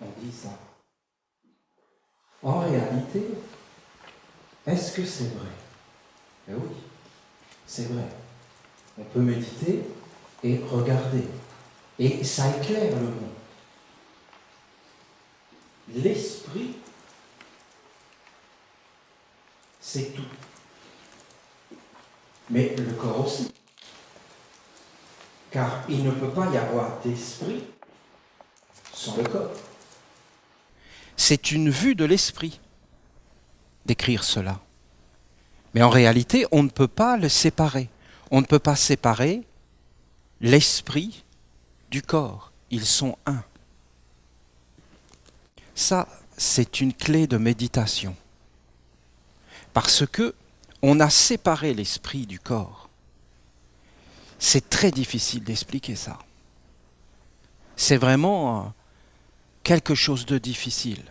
on dit ça. En réalité, est-ce que c'est vrai? Eh oui, c'est vrai. On peut méditer et regarder. Et ça éclaire le monde. L'esprit, c'est tout. Mais le corps aussi. Car il ne peut pas y avoir d'esprit sans le corps. C'est une vue de l'esprit d'écrire cela. Mais en réalité, on ne peut pas le séparer. On ne peut pas séparer l'esprit du corps. Ils sont un. Ça, c'est une clé de méditation. Parce que on a séparé l'esprit du corps. C'est très difficile d'expliquer ça. C'est vraiment quelque chose de difficile.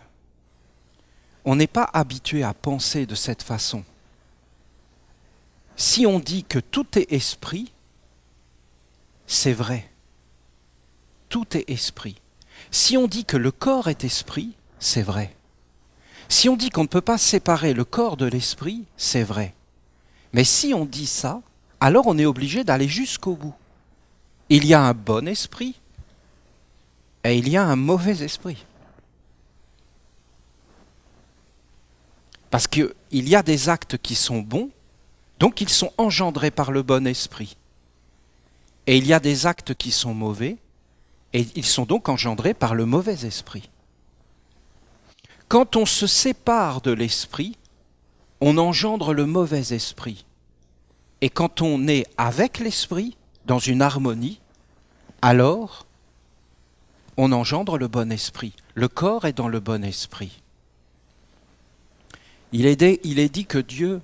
On n'est pas habitué à penser de cette façon. Si on dit que tout est esprit, c'est vrai. Tout est esprit. Si on dit que le corps est esprit, c'est vrai. Si on dit qu'on ne peut pas séparer le corps de l'esprit, c'est vrai. Mais si on dit ça, alors on est obligé d'aller jusqu'au bout. Il y a un bon esprit et il y a un mauvais esprit. Parce qu'il y a des actes qui sont bons, donc ils sont engendrés par le bon esprit. Et il y a des actes qui sont mauvais, et ils sont donc engendrés par le mauvais esprit. Quand on se sépare de l'esprit, on engendre le mauvais esprit. Et quand on est avec l'esprit, dans une harmonie, alors on engendre le bon esprit. Le corps est dans le bon esprit. Il est dit que Dieu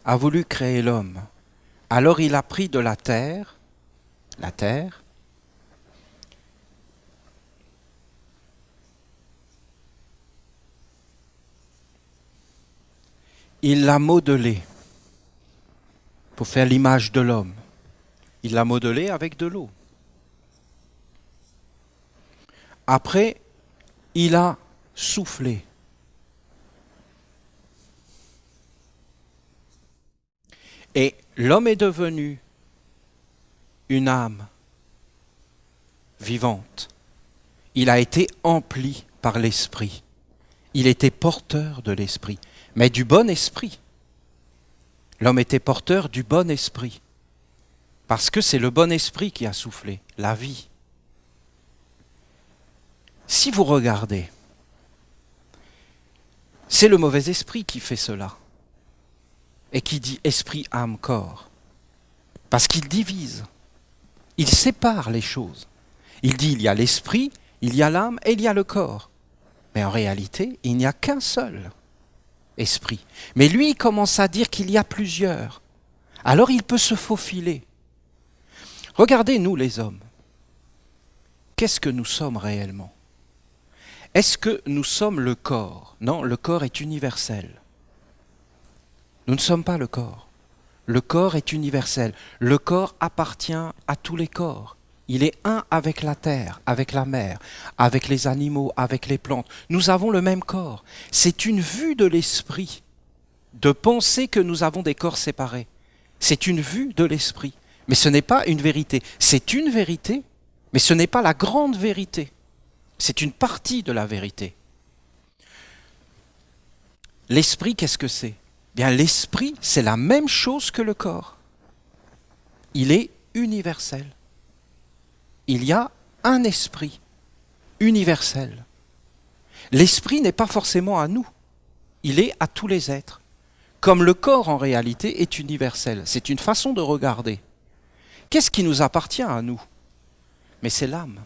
a voulu créer l'homme. Alors il a pris de la terre, il l'a modelée pour faire l'image de l'homme. Il l'a modelée avec de l'eau. Après, il a soufflé. Et l'homme est devenu une âme vivante. Il a été empli par l'esprit. Il était porteur de l'esprit, mais du bon esprit. L'homme était porteur du bon esprit, parce que c'est le bon esprit qui a soufflé, la vie. Si vous regardez, c'est le mauvais esprit qui fait cela, et qui dit esprit, âme, corps, parce qu'il divise, il sépare les choses. Il dit il y a l'esprit, il y a l'âme et il y a le corps. Mais en réalité, il n'y a qu'un seul esprit. Mais lui, il commence à dire qu'il y a plusieurs. Alors il peut se faufiler. Regardez, nous les hommes. Qu'est-ce que nous sommes réellement? Est-ce que nous sommes le corps? Non, le corps est universel. Nous ne sommes pas le corps. Le corps est universel. Le corps appartient à tous les corps. Il est un avec la terre, avec la mer, avec les animaux, avec les plantes. Nous avons le même corps. C'est une vue de l'esprit de penser que nous avons des corps séparés. C'est une vue de l'esprit. Mais ce n'est pas une vérité. C'est une vérité, mais ce n'est pas la grande vérité. C'est une partie de la vérité. L'esprit, qu'est-ce que c'est? Bien, l'esprit, c'est la même chose que le corps. Il est universel. Il y a un esprit universel. L'esprit n'est pas forcément à nous. Il est à tous les êtres. Comme le corps, en réalité, est universel. C'est une façon de regarder. Qu'est-ce qui nous appartient à nous? Mais c'est l'âme.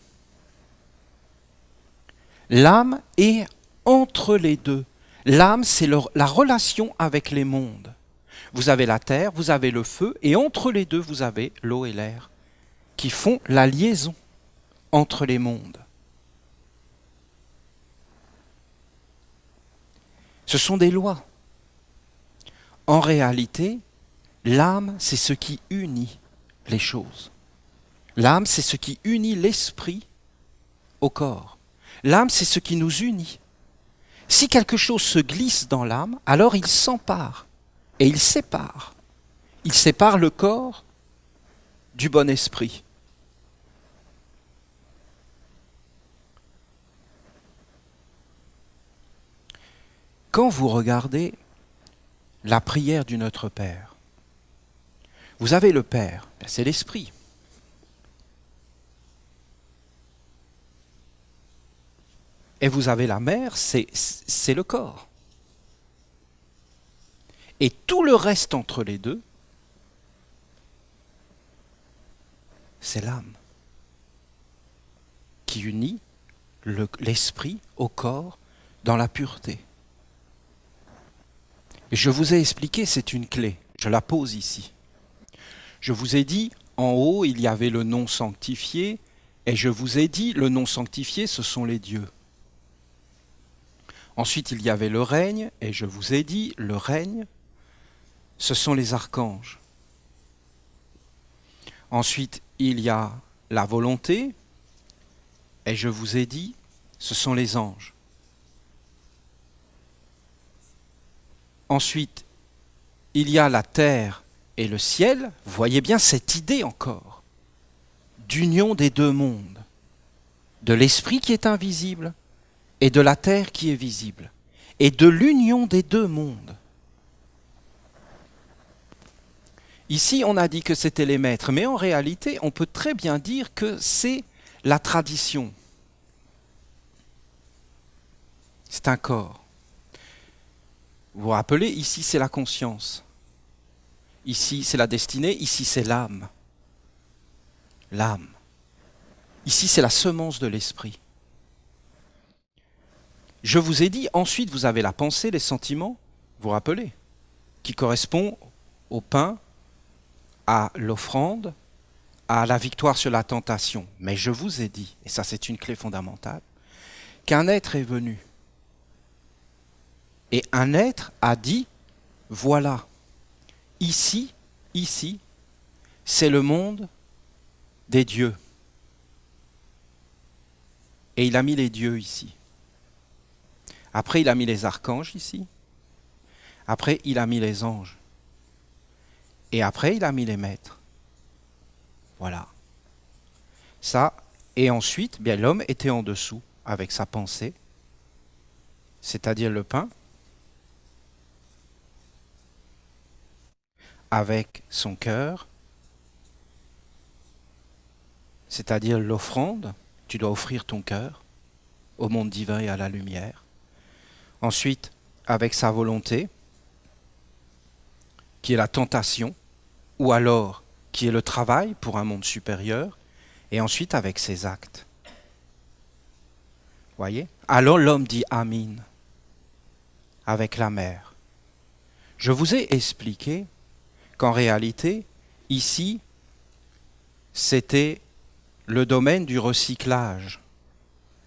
L'âme est entre les deux. L'âme, c'est la relation avec les mondes. Vous avez la terre, vous avez le feu, et entre les deux, vous avez l'eau et l'air, qui font la liaison entre les mondes. Ce sont des lois. En réalité, l'âme, c'est ce qui unit les choses. L'âme, c'est ce qui unit l'esprit au corps. L'âme, c'est ce qui nous unit. Si quelque chose se glisse dans l'âme, alors il s'empare et il sépare. Il sépare le corps du bon esprit. Quand vous regardez la prière du Notre Père, vous avez le Père, c'est l'Esprit. Et vous avez la Mère, c'est le corps. Et tout le reste entre les deux, c'est l'âme qui unit l'esprit au corps dans la pureté. Et je vous ai expliqué, c'est une clé. Je la pose ici. Je vous ai dit, en haut, il y avait le nom sanctifié, et je vous ai dit, le nom sanctifié, ce sont les dieux. Ensuite, il y avait le règne, et je vous ai dit, le règne, ce sont les archanges. Ensuite, il y a la volonté, et je vous ai dit, ce sont les anges. Ensuite, il y a la terre et le ciel. Vous voyez bien cette idée encore d'union des deux mondes, de l'esprit qui est invisible et de la terre qui est visible, et de l'union des deux mondes. Ici, on a dit que c'était les maîtres, mais en réalité, on peut très bien dire que c'est la tradition. C'est un corps. Vous vous rappelez, ici, c'est la conscience. Ici, c'est la destinée. Ici, c'est l'âme. L'âme. Ici, c'est la semence de l'esprit. Je vous ai dit, ensuite, vous avez la pensée, les sentiments, vous vous rappelez, qui correspond au pain, à l'offrande, à la victoire sur la tentation. Mais je vous ai dit, et ça c'est une clé fondamentale, qu'un être est venu. Et un être a dit, voilà, ici, c'est le monde des dieux. Et il a mis les dieux ici. Après, il a mis les archanges ici. Après, il a mis les anges. Et après, il a mis les maîtres. Voilà. Ça, et ensuite, bien, l'homme était en dessous avec sa pensée, c'est-à-dire le pain, avec son cœur, c'est-à-dire l'offrande. Tu dois offrir ton cœur au monde divin et à la lumière. Ensuite, avec sa volonté, qui est la tentation, ou alors qui est le travail pour un monde supérieur, et ensuite avec ses actes. Voyez? Alors l'homme dit Amin, avec la mer. Je vous ai expliqué qu'en réalité, ici, c'était le domaine du recyclage,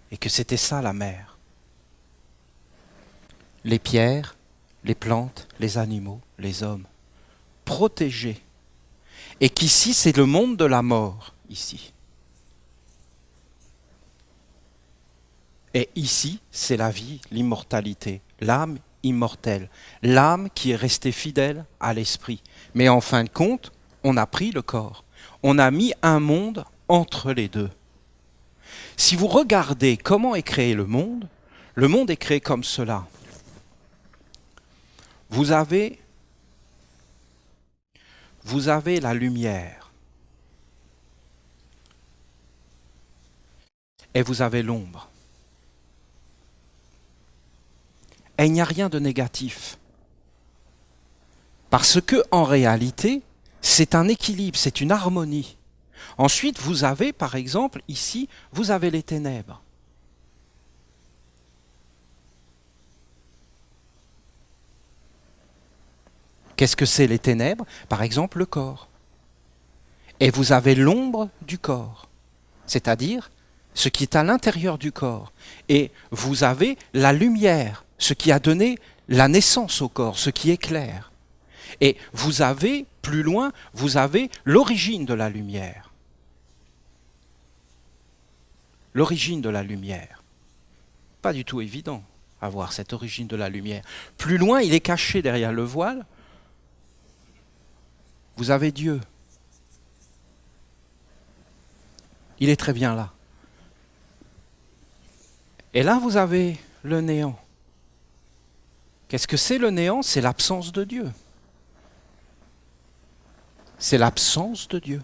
et que c'était ça la mer. Les pierres, les plantes, les animaux, les hommes, protégés. Et qu'ici, c'est le monde de la mort, ici. Et ici, c'est la vie, l'immortalité, l'âme immortelle, l'âme qui est restée fidèle à l'esprit. Mais en fin de compte, on a pris le corps. On a mis un monde entre les deux. Si vous regardez comment est créé le monde est créé comme cela. Vous avez la lumière et vous avez l'ombre. Et il n'y a rien de négatif. Parce que, en réalité, c'est un équilibre, c'est une harmonie. Ensuite, vous avez, par exemple, ici, vous avez les ténèbres. Qu'est-ce que c'est les ténèbres? Par exemple, le corps. Et vous avez l'ombre du corps, c'est-à-dire ce qui est à l'intérieur du corps. Et vous avez la lumière, ce qui a donné la naissance au corps, ce qui éclaire. Et vous avez, plus loin, vous avez l'origine de la lumière. L'origine de la lumière. Pas du tout évident à voir cette origine de la lumière. Plus loin, il est caché derrière le voile. Vous avez Dieu. Il est très bien là. Et là, vous avez le néant. Qu'est-ce que c'est le néant? C'est l'absence de Dieu. C'est l'absence de Dieu.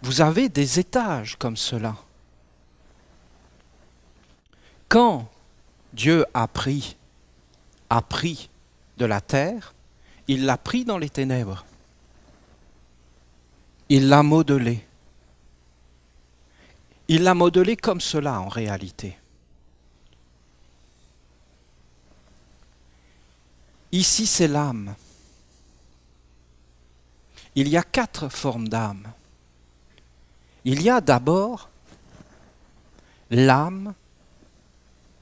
Vous avez des étages comme cela. Quand Dieu a pris de la terre, il l'a pris dans les ténèbres. Il l'a modelé. Il l'a modelé comme cela en réalité. Ici, c'est l'âme. Il y a 4 formes d'âme. Il y a d'abord l'âme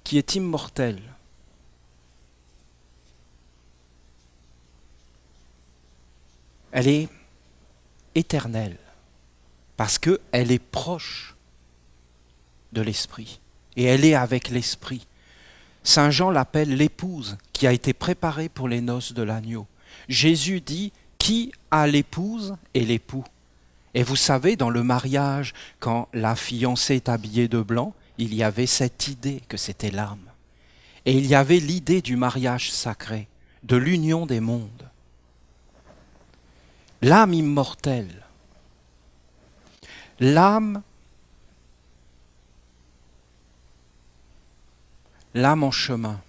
qui est immortelle. Elle est éternelle parce qu'elle est proche de l'esprit et elle est avec l'esprit. Saint Jean l'appelle l'épouse qui a été préparée pour les noces de l'agneau. Jésus dit qui a l'épouse et l'époux. Et vous savez, dans le mariage, quand la fiancée est habillée de blanc, il y avait cette idée que c'était l'âme. Et il y avait l'idée du mariage sacré, de l'union des mondes. L'âme immortelle, l'âme en chemin.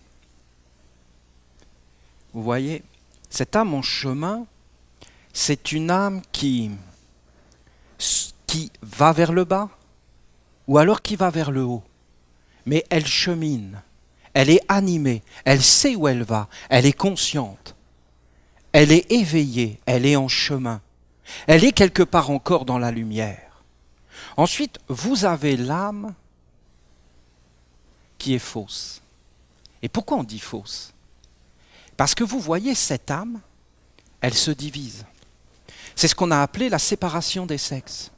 Vous voyez, cette âme en chemin, c'est une âme qui va vers le bas ou alors qui va vers le haut. Mais elle chemine, elle est animée, elle sait où elle va, elle est consciente, elle est éveillée, elle est en chemin, elle est quelque part encore dans la lumière. Ensuite, vous avez l'âme qui est fausse. Et pourquoi on dit fausse? Parce que vous voyez, cette âme, elle se divise. C'est ce qu'on a appelé la séparation des sexes.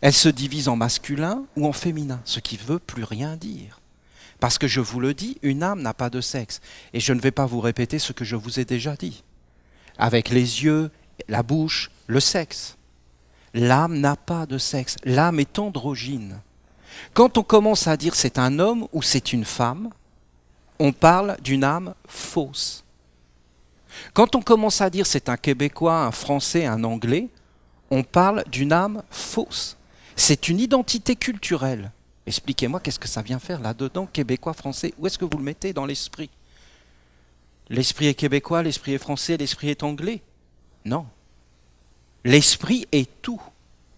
Elle se divise en masculin ou en féminin, ce qui ne veut plus rien dire. Parce que je vous le dis, une âme n'a pas de sexe. Et je ne vais pas vous répéter ce que je vous ai déjà dit. Avec les yeux, la bouche, le sexe. L'âme n'a pas de sexe. L'âme est androgyne. Quand on commence à dire c'est un homme ou c'est une femme, on parle d'une âme fausse. Quand on commence à dire c'est un Québécois, un Français, un Anglais, on parle d'une âme fausse. C'est une identité culturelle. Expliquez-moi qu'est-ce que ça vient faire là-dedans, Québécois, Français? Où est-ce que vous le mettez dans l'esprit? L'esprit est québécois, l'esprit est français, l'esprit est anglais? Non. L'esprit est tout,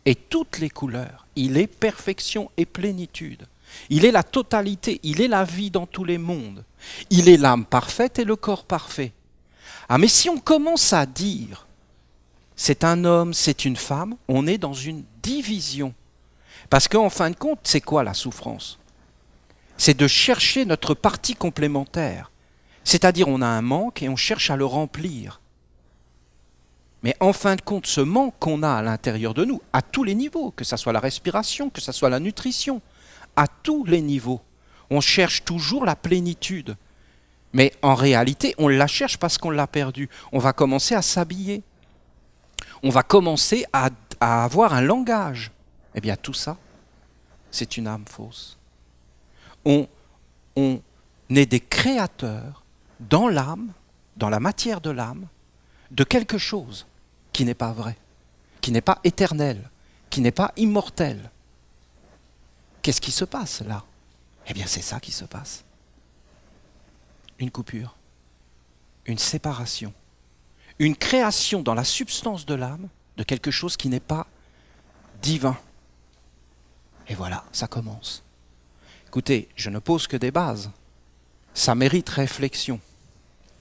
et toutes les couleurs. Il est perfection et plénitude. Il est la totalité, il est la vie dans tous les mondes. Il est l'âme parfaite et le corps parfait. Ah, mais si on commence à dire c'est un homme, c'est une femme, on est dans une division. Parce qu'en fin de compte, c'est quoi la souffrance? C'est de chercher notre partie complémentaire. C'est-à-dire on a un manque et on cherche à le remplir. Mais en fin de compte, ce manque qu'on a à l'intérieur de nous, à tous les niveaux, que ce soit la respiration, que ce soit la nutrition, à tous les niveaux, on cherche toujours la plénitude. Mais en réalité, on la cherche parce qu'on l'a perdue. On va commencer à s'habiller. On va commencer à avoir un langage. Eh bien, tout ça, c'est une âme fausse. On est des créateurs dans l'âme, dans la matière de l'âme, de quelque chose qui n'est pas vrai, qui n'est pas éternel, qui n'est pas immortel. Qu'est-ce qui se passe là? Eh bien, c'est ça qui se passe. Une coupure, une séparation, une création dans la substance de l'âme de quelque chose qui n'est pas divin. Et voilà, ça commence. Écoutez, je ne pose que des bases. Ça mérite réflexion,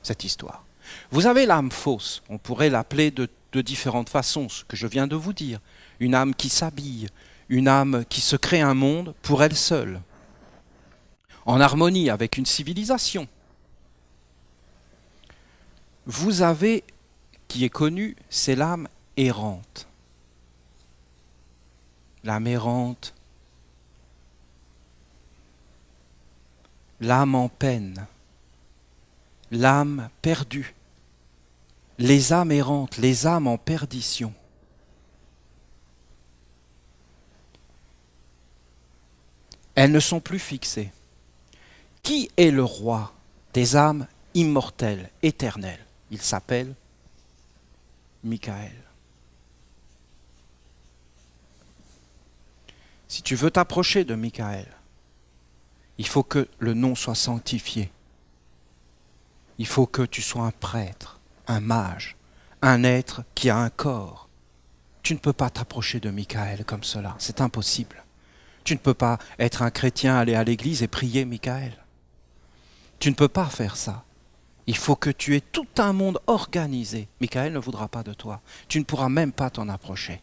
cette histoire. Vous avez l'âme fausse, on pourrait l'appeler de différentes façons, ce que je viens de vous dire. Une âme qui s'habille, une âme qui se crée un monde pour elle seule, en harmonie avec une civilisation. Vous avez, qui est connue, c'est l'âme errante. L'âme errante, l'âme en peine, l'âme perdue, les âmes errantes, les âmes en perdition. Elles ne sont plus fixées. Qui est le roi des âmes immortelles, éternelles? Il s'appelle Michael. Si tu veux t'approcher de Michael, il faut que le nom soit sanctifié. Il faut que tu sois un prêtre, un mage, un être qui a un corps. Tu ne peux pas t'approcher de Michael comme cela, c'est impossible. Tu ne peux pas être un chrétien, aller à l'église et prier Michael. Tu ne peux pas faire ça. Il faut que tu aies tout un monde organisé. Michael ne voudra pas de toi. Tu ne pourras même pas t'en approcher.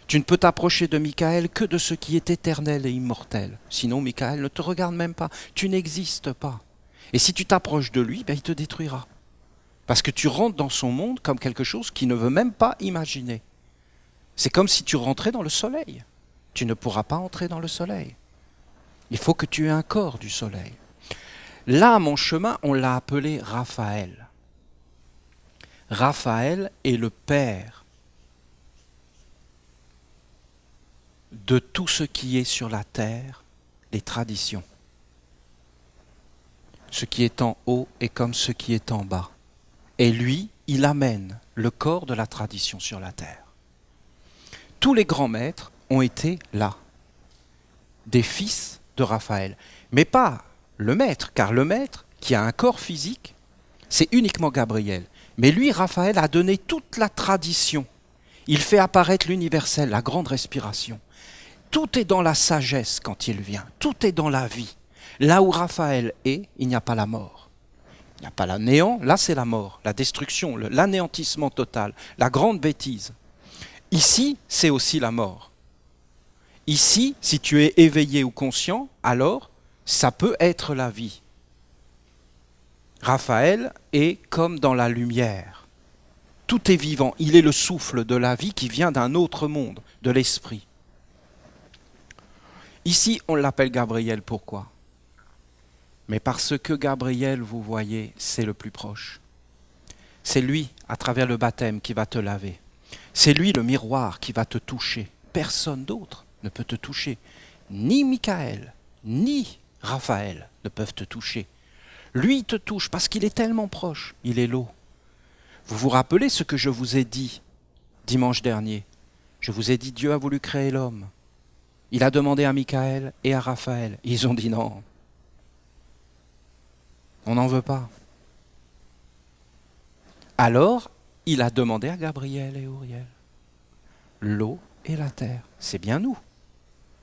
Tu ne peux t'approcher de Michael que de ce qui est éternel et immortel. Sinon, Michael ne te regarde même pas. Tu n'existes pas. Et si tu t'approches de lui, il te détruira. Parce que tu rentres dans son monde comme quelque chose qu'il ne veut même pas imaginer. C'est comme si tu rentrais dans le soleil. Tu ne pourras pas entrer dans le soleil. Il faut que tu aies un corps du soleil. Là, mon chemin, on l'a appelé Raphaël. Raphaël est le père de tout ce qui est sur la terre, les traditions. Ce qui est en haut est comme ce qui est en bas. Et lui, il amène le corps de la tradition sur la terre. Tous les grands maîtres ont été là, des fils de Raphaël. Mais pas le maître, car le maître, qui a un corps physique, c'est uniquement Gabriel. Mais lui, Raphaël, a donné toute la tradition. Il fait apparaître l'universel, la grande respiration. Tout est dans la sagesse quand il vient, tout est dans la vie. Là où Raphaël est, il n'y a pas la mort. Il n'y a pas le néant, là c'est la mort, la destruction, l'anéantissement total, la grande bêtise. Ici, c'est aussi la mort. Ici, si tu es éveillé ou conscient, alors ça peut être la vie. Raphaël est comme dans la lumière. Tout est vivant, il est le souffle de la vie qui vient d'un autre monde, de l'esprit. Ici, on l'appelle Gabriel, pourquoi? Mais parce que Gabriel, vous voyez, c'est le plus proche. C'est lui, à travers le baptême, qui va te laver. C'est lui, le miroir, qui va te toucher. Personne d'autre ne peut te toucher. Ni Michael, ni Raphaël ne peuvent te toucher. Lui te touche parce qu'il est tellement proche. Il est l'eau. Vous vous rappelez ce que je vous ai dit dimanche dernier? Je vous ai dit, Dieu a voulu créer l'homme. Il a demandé à Michael et à Raphaël. Ils ont dit non. On n'en veut pas. Alors, il a demandé à Gabriel et Uriel. L'eau et la terre, c'est bien nous.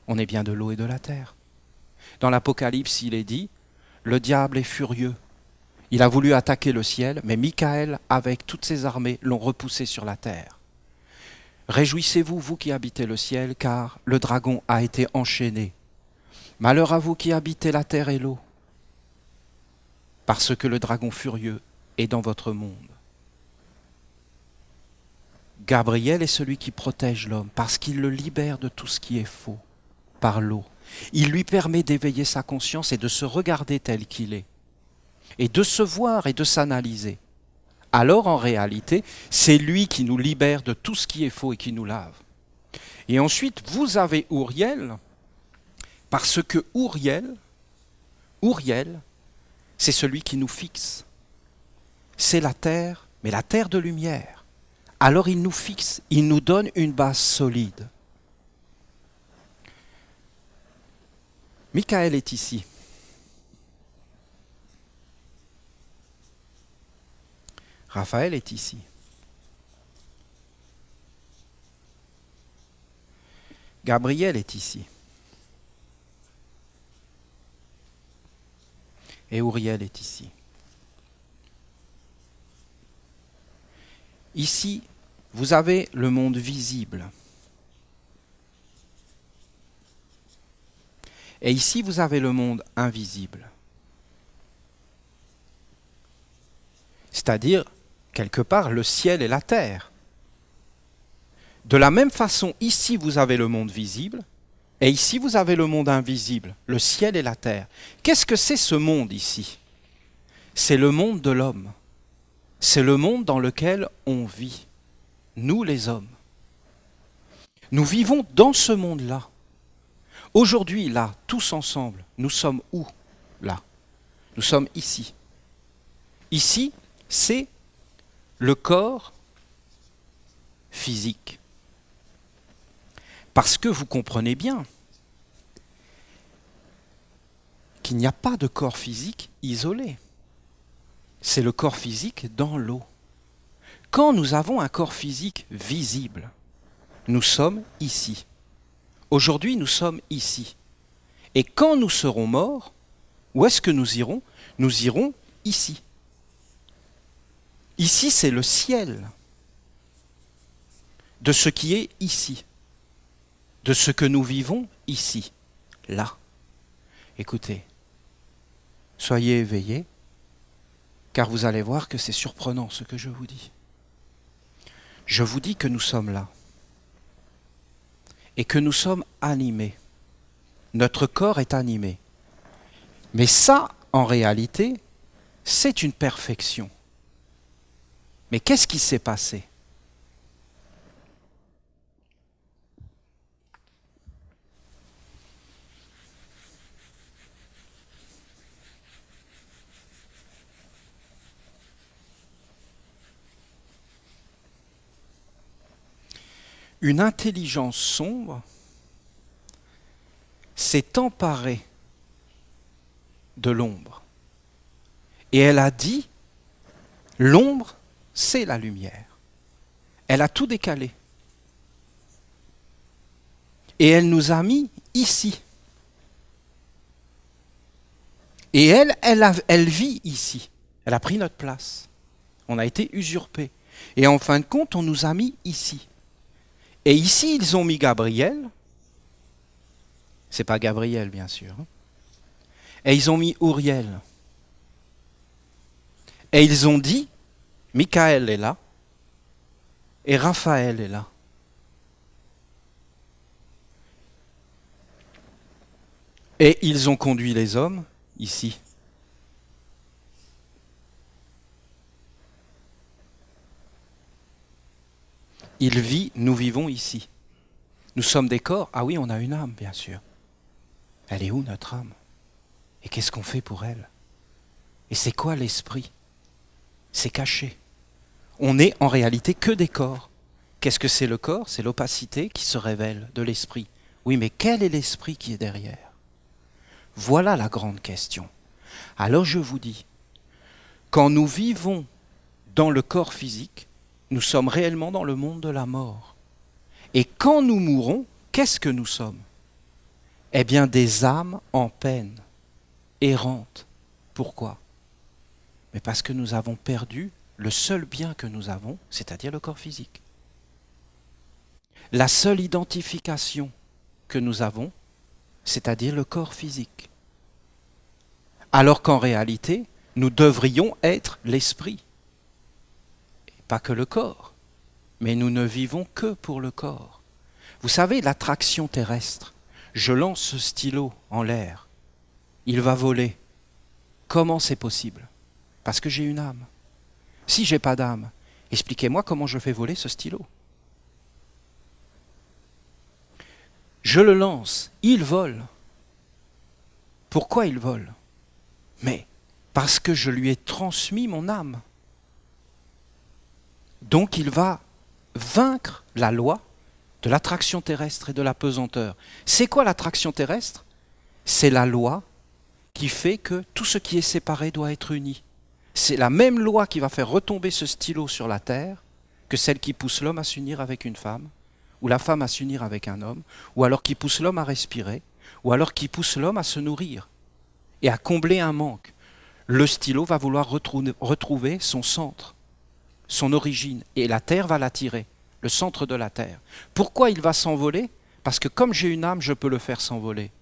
On est bien de l'eau et de la terre. Dans l'Apocalypse, il est dit, le diable est furieux. Il a voulu attaquer le ciel, mais Michael, avec toutes ses armées, l'ont repoussé sur la terre. Réjouissez-vous, vous qui habitez le ciel, car le dragon a été enchaîné. Malheur à vous qui habitez la terre et l'eau, parce que le dragon furieux est dans votre monde. Gabriel est celui qui protège l'homme, parce qu'il le libère de tout ce qui est faux, par l'eau. Il lui permet d'éveiller sa conscience et de se regarder tel qu'il est, et de se voir et de s'analyser. Alors en réalité, c'est lui qui nous libère de tout ce qui est faux et qui nous lave. Et ensuite, vous avez Uriel, parce que Uriel, c'est celui qui nous fixe. C'est la terre, mais la terre de lumière. Alors il nous fixe, il nous donne une base solide. Michael est ici. Raphaël est ici. Gabriel est ici. Et Uriel est ici. Ici, vous avez le monde visible. Et ici, vous avez le monde invisible. C'est-à-dire, quelque part, le ciel et la terre. De la même façon, ici, vous avez le monde visible, Et ici, vous avez le monde invisible, le ciel et la terre. Qu'est-ce que c'est ce monde ici? C'est le monde de l'homme. C'est le monde dans lequel on vit, nous les hommes. Nous vivons dans ce monde-là. Aujourd'hui, là, tous ensemble, nous sommes où? Là. Nous sommes ici. Ici, c'est le corps physique. Parce que vous comprenez bien qu'il n'y a pas de corps physique isolé. C'est le corps physique dans l'eau. Quand nous avons un corps physique visible, nous sommes ici. Aujourd'hui, nous sommes ici. Et quand nous serons morts, où est-ce que nous irons? Nous irons ici. Ici, c'est le ciel de ce qui est ici, de ce que nous vivons ici, là. Écoutez, soyez éveillés, car vous allez voir que c'est surprenant ce que je vous dis. Je vous dis que nous sommes là et que nous sommes animés. Notre corps est animé. Mais ça, en réalité, c'est une perfection. Mais qu'est-ce qui s'est passé? Une intelligence sombre s'est emparée de l'ombre. Et elle a dit, l'ombre, c'est la lumière. Elle a tout décalé. Et elle nous a mis ici. Et elle vit ici. Elle a pris notre place. On a été usurpés. Et en fin de compte, on nous a mis ici. Et ici, ils ont mis Gabriel. C'est pas Gabriel, bien sûr. Et ils ont mis Uriel. Et ils ont dit, Michael est là. Et Raphaël est là. Et ils ont conduit les hommes ici. Il vit, nous vivons ici. Nous sommes des corps. Ah oui, on a une âme, bien sûr. Elle est où, notre âme? Et qu'est-ce qu'on fait pour elle? Et c'est quoi l'esprit? C'est caché. On n'est en réalité que des corps. Qu'est-ce que c'est le corps? C'est l'opacité qui se révèle de l'esprit. Oui, mais quel est l'esprit qui est derrière? Voilà la grande question. Alors je vous dis, quand nous vivons dans le corps physique, nous sommes réellement dans le monde de la mort. Et quand nous mourons, qu'est-ce que nous sommes? Eh bien, des âmes en peine, errantes. Pourquoi? Mais parce que nous avons perdu le seul bien que nous avons, c'est-à-dire le corps physique. La seule identification que nous avons, c'est-à-dire le corps physique. Alors qu'en réalité, nous devrions être l'esprit. Et pas que le corps. Mais nous ne vivons que pour le corps. Vous savez, l'attraction terrestre, je lance ce stylo en l'air, il va voler. Comment c'est possible? Parce que j'ai une âme. Si j'ai pas d'âme, expliquez-moi comment je fais voler ce stylo. Je le lance, il vole. Pourquoi il vole? Mais parce que je lui ai transmis mon âme. Donc il va vaincre la loi de l'attraction terrestre et de la pesanteur. C'est quoi l'attraction terrestre? C'est la loi qui fait que tout ce qui est séparé doit être uni. C'est la même loi qui va faire retomber ce stylo sur la terre que celle qui pousse l'homme à s'unir avec une femme, ou la femme à s'unir avec un homme, ou alors qui pousse l'homme à respirer, ou alors qui pousse l'homme à se nourrir et à combler un manque. Le stylo va vouloir retrouver son centre, son origine, et la terre va l'attirer, le centre de la terre. Pourquoi il va s'envoler? Parce que comme j'ai une âme, je peux le faire s'envoler.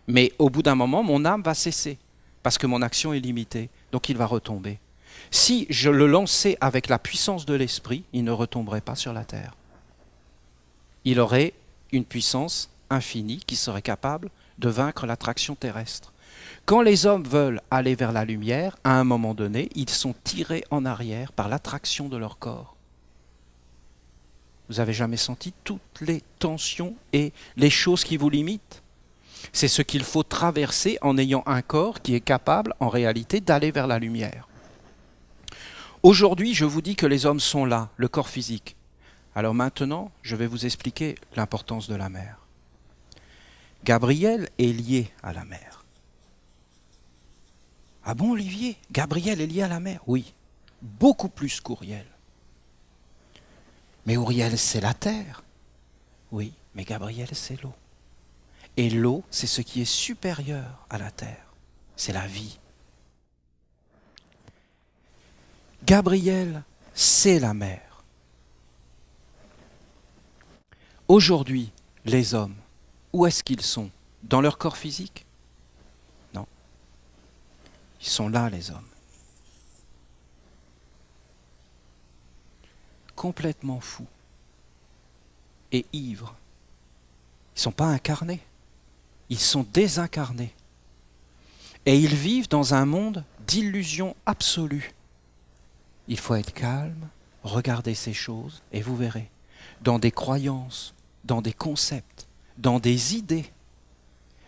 Mais au bout d'un moment, mon âme va cesser, parce que mon action est limitée, donc il va retomber. Si je le lançais avec la puissance de l'esprit, il ne retomberait pas sur la terre. Il aurait une puissance infini qui serait capable de vaincre l'attraction terrestre. Quand les hommes veulent aller vers la lumière, à un moment donné, ils sont tirés en arrière par l'attraction de leur corps. Vous n'avez jamais senti toutes les tensions et les choses qui vous limitent? C'est ce qu'il faut traverser en ayant un corps qui est capable, en réalité, d'aller vers la lumière. Aujourd'hui, je vous dis que les hommes sont là, le corps physique. Alors maintenant, je vais vous expliquer l'importance de la mer. Gabriel est lié à la mer. Ah bon, Olivier? Gabriel est lié à la mer? Oui, beaucoup plus qu'Uriel. Mais Uriel, c'est la terre. Oui, mais Gabriel, c'est l'eau. Et l'eau, c'est ce qui est supérieur à la terre. C'est la vie. Gabriel, c'est la mer. Aujourd'hui, les hommes, où est-ce qu'ils sont? Dans leur corps physique? Non. Ils sont là, les hommes. Complètement fous et ivres. Ils ne sont pas incarnés. Ils sont désincarnés. Et ils vivent dans un monde d'illusion absolue. Il faut être calme, regarder ces choses, et vous verrez, dans des croyances, dans des concepts, dans des idées.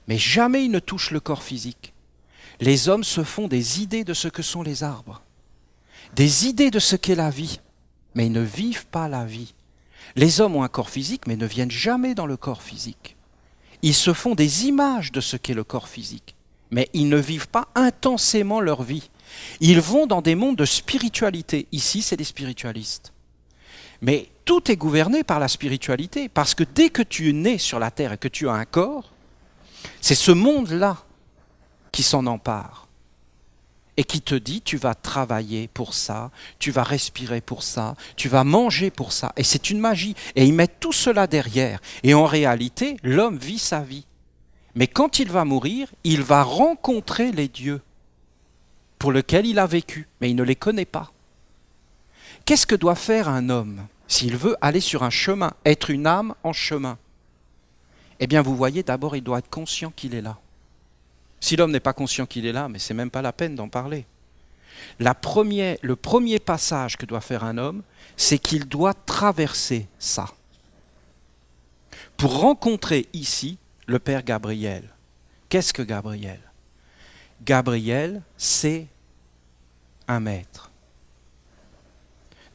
Mais jamais ils ne touchent le corps physique. Les hommes se font des idées de ce que sont les arbres, des idées de ce qu'est la vie, mais ils ne vivent pas la vie. Les hommes ont un corps physique, mais ne viennent jamais dans le corps physique. Ils se font des images de ce qu'est le corps physique, mais ils ne vivent pas intensément leur vie. Ils vont dans des mondes de spiritualité. Ici, c'est des spiritualistes. Mais tout est gouverné par la spiritualité, parce que dès que tu es né sur la terre et que tu as un corps, c'est ce monde-là qui s'en empare et qui te dit tu vas travailler pour ça, tu vas respirer pour ça, tu vas manger pour ça. Et c'est une magie. Et ils mettent tout cela derrière. Et en réalité, l'homme vit sa vie. Mais quand il va mourir, il va rencontrer les dieux pour lesquels il a vécu, mais il ne les connaît pas. Qu'est-ce que doit faire un homme s'il veut aller sur un chemin, être une âme en chemin? Eh bien, vous voyez, d'abord, il doit être conscient qu'il est là. Si l'homme n'est pas conscient qu'il est là, mais c'est même pas la peine d'en parler. Le premier passage que doit faire un homme, c'est qu'il doit traverser ça. Pour rencontrer ici le Père Gabriel. Qu'est-ce que Gabriel? Gabriel, c'est un maître.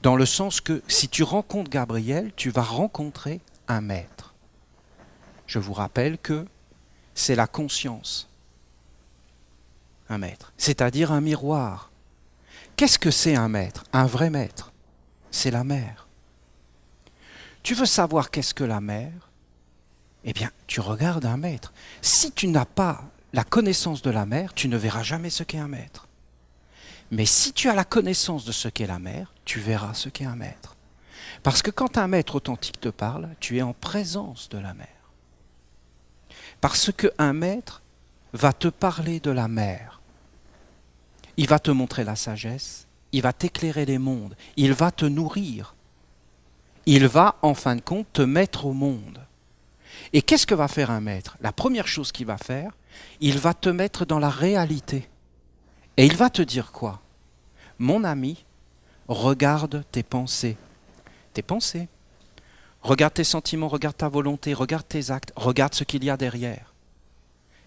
Dans le sens que si tu rencontres Gabriel, tu vas rencontrer un maître. Je vous rappelle que c'est la conscience. Un maître, c'est-à-dire un miroir. Qu'est-ce que c'est un maître? Un vrai maître, c'est la mer. Tu veux savoir qu'est-ce que la mer? Eh bien, tu regardes un maître. Si tu n'as pas la connaissance de la mer, tu ne verras jamais ce qu'est un maître. Mais si tu as la connaissance de ce qu'est la mer, tu verras ce qu'est un maître. Parce que quand un maître authentique te parle, tu es en présence de la mer. Parce qu'un maître va te parler de la mer. Il va te montrer la sagesse, il va t'éclairer les mondes, il va te nourrir. Il va, en fin de compte, te mettre au monde. Et qu'est-ce que va faire un maître? La première chose qu'il va faire, il va te mettre dans la réalité. Et il va te dire quoi? Mon ami, regarde tes pensées. Tes pensées. Regarde tes sentiments, regarde ta volonté, regarde tes actes, regarde ce qu'il y a derrière.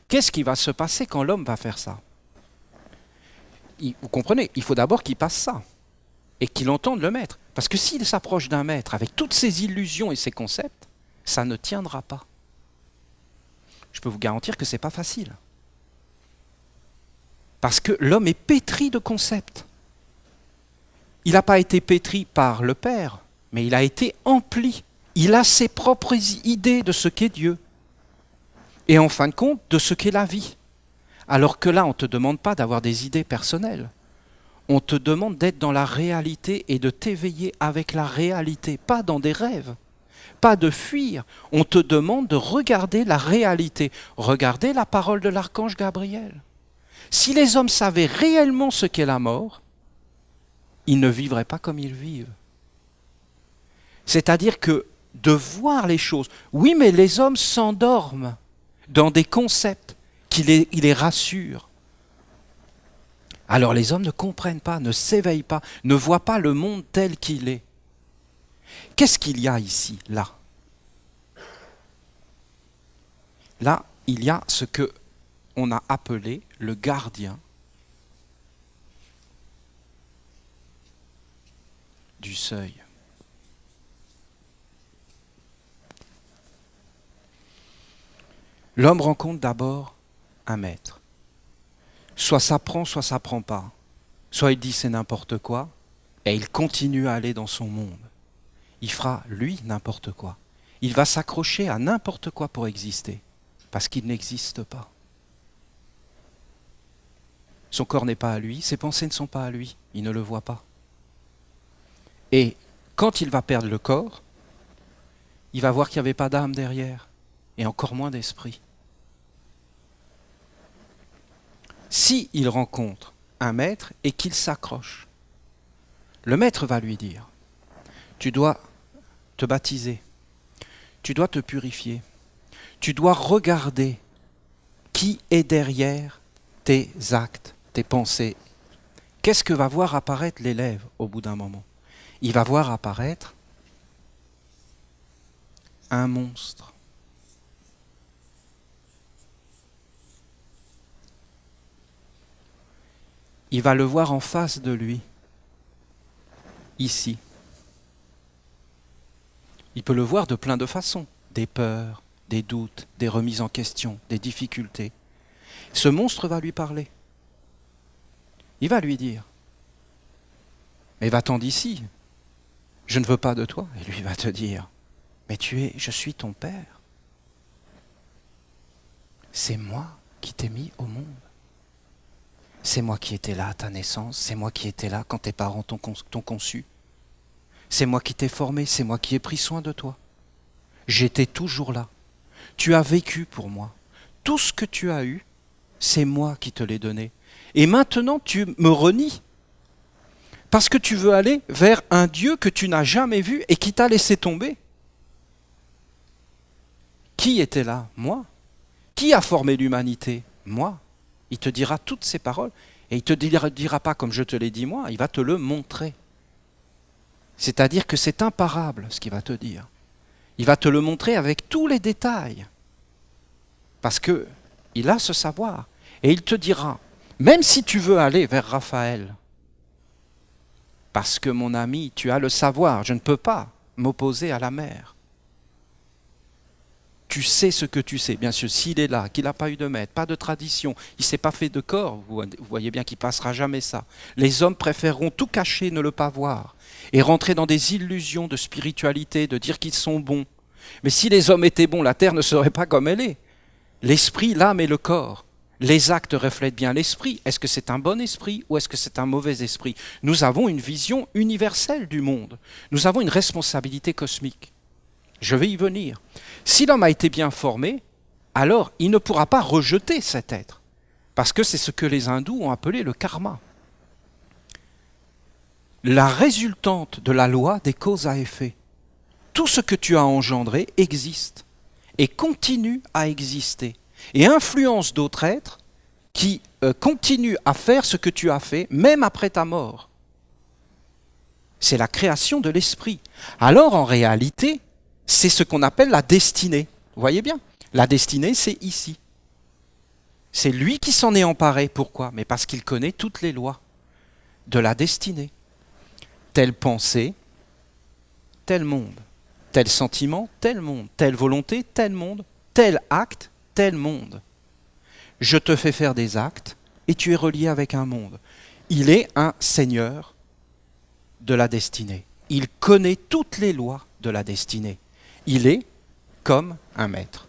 Qu'est-ce qui va se passer quand l'homme va faire ça? Vous comprenez, il faut d'abord qu'il passe ça et qu'il entende le maître. Parce que s'il s'approche d'un maître avec toutes ses illusions et ses concepts, ça ne tiendra pas. Je peux vous garantir que ce n'est pas facile. Parce que l'homme est pétri de concepts. Il n'a pas été pétri par le Père, mais il a été empli. Il a ses propres idées de ce qu'est Dieu. Et en fin de compte, de ce qu'est la vie. Alors que là, on ne te demande pas d'avoir des idées personnelles. On te demande d'être dans la réalité et de t'éveiller avec la réalité, pas dans des rêves, pas de fuir. On te demande de regarder la réalité. Regardez la parole de l'archange Gabriel. Si les hommes savaient réellement ce qu'est la mort, ils ne vivraient pas comme ils vivent. C'est-à-dire que de voir les choses. Oui, mais les hommes s'endorment dans des concepts qui les rassurent. Alors les hommes ne comprennent pas, ne s'éveillent pas, ne voient pas le monde tel qu'il est. Qu'est-ce qu'il y a ici, là? Là, il y a ce que on a appelé le gardien du seuil. L'homme rencontre d'abord un maître. Soit ça prend, soit ça prend pas. Soit il dit c'est n'importe quoi, et il continue à aller dans son monde. Il fera, lui, n'importe quoi. Il va s'accrocher à n'importe quoi pour exister, parce qu'il n'existe pas. Son corps n'est pas à lui, ses pensées ne sont pas à lui, il ne le voit pas. Et quand il va perdre le corps, il va voir qu'il n'y avait pas d'âme derrière, et encore moins d'esprit. Si il rencontre un maître et qu'il s'accroche, le maître va lui dire, tu dois te baptiser, tu dois te purifier, tu dois regarder qui est derrière tes actes, tes pensées. Qu'est-ce que va voir apparaître l'élève au bout d'un moment? Il va voir apparaître un monstre. Il va le voir en face de lui, ici. Il peut le voir de plein de façons, des peurs, des doutes, des remises en question, des difficultés. Ce monstre va lui parler. Il va lui dire, mais va-t'en d'ici, je ne veux pas de toi. Et lui va te dire, mais je suis ton père. C'est moi qui t'ai mis au monde. C'est moi qui étais là à ta naissance, c'est moi qui étais là quand tes parents t'ont conçu. C'est moi qui t'ai formé, c'est moi qui ai pris soin de toi. J'étais toujours là. Tu as vécu pour moi. Tout ce que tu as eu, c'est moi qui te l'ai donné. Et maintenant, tu me renies. Parce que tu veux aller vers un Dieu que tu n'as jamais vu et qui t'a laissé tomber. Qui était là? Moi. Qui a formé l'humanité? Moi. Il te dira toutes ces paroles et il ne te dira pas comme je te l'ai dit moi, il va te le montrer. C'est-à-dire que c'est imparable ce qu'il va te dire. Il va te le montrer avec tous les détails. Parce qu'il a ce savoir. Et il te dira, même si tu veux aller vers Raphaël, parce que mon ami, tu as le savoir, je ne peux pas m'opposer à la mer. Tu sais ce que tu sais, bien sûr, s'il est là, qu'il n'a pas eu de maître, pas de tradition, il ne s'est pas fait de corps, vous voyez bien qu'il ne passera jamais ça. Les hommes préféreront tout cacher, ne le pas voir, et rentrer dans des illusions de spiritualité, de dire qu'ils sont bons. Mais si les hommes étaient bons, la terre ne serait pas comme elle est. L'esprit, l'âme et le corps. Les actes reflètent bien l'esprit. Est-ce que c'est un bon esprit ou est-ce que c'est un mauvais esprit? Nous avons une vision universelle du monde. Nous avons une responsabilité cosmique. Je vais y venir. Si l'homme a été bien formé, alors il ne pourra pas rejeter cet être. Parce que c'est ce que les hindous ont appelé le karma. La résultante de la loi des causes à effet. Tout ce que tu as engendré existe et continue à exister. Et influence d'autres êtres qui continuent à faire ce que tu as fait, même après ta mort. C'est la création de l'esprit. Alors en réalité, c'est ce qu'on appelle la destinée. Vous voyez bien? La destinée, c'est ici. C'est lui qui s'en est emparé. Pourquoi? Mais parce qu'il connaît toutes les lois de la destinée. Telle pensée, tel monde. Tel sentiment, tel monde. Telle volonté, tel monde. Tel acte, tel monde. Je te fais faire des actes et tu es relié avec un monde. Il est un seigneur de la destinée. Il connaît toutes les lois de la destinée. Il est comme un maître.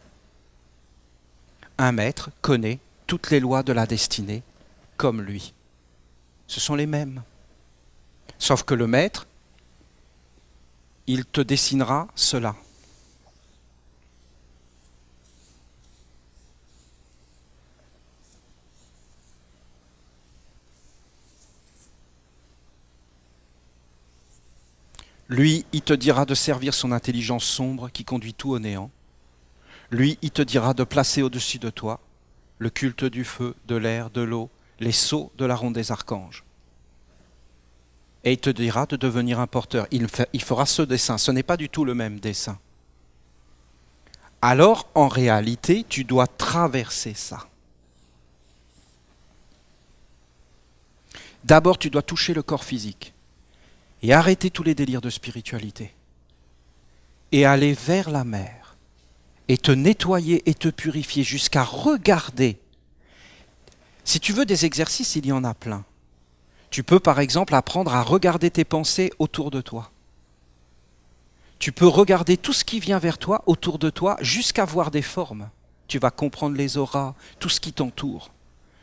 Un maître connaît toutes les lois de la destinée comme lui. Ce sont les mêmes. Sauf que le maître, il te dessinera cela. Lui, il te dira de servir son intelligence sombre qui conduit tout au néant. Lui, il te dira de placer au-dessus de toi le culte du feu, de l'air, de l'eau, les sceaux de la ronde des archanges. Et il te dira de devenir un porteur. Il fera ce dessin. Ce n'est pas du tout le même dessin. Alors, en réalité, tu dois traverser ça. D'abord, tu dois toucher le corps physique et arrêter tous les délires de spiritualité et aller vers la mer et te nettoyer et te purifier jusqu'à regarder. Si tu veux des exercices, il y en a plein. Tu peux par exemple apprendre à regarder tes pensées autour de toi. Tu peux regarder tout ce qui vient vers toi, autour de toi, jusqu'à voir des formes. Tu vas comprendre les auras, tout ce qui t'entoure.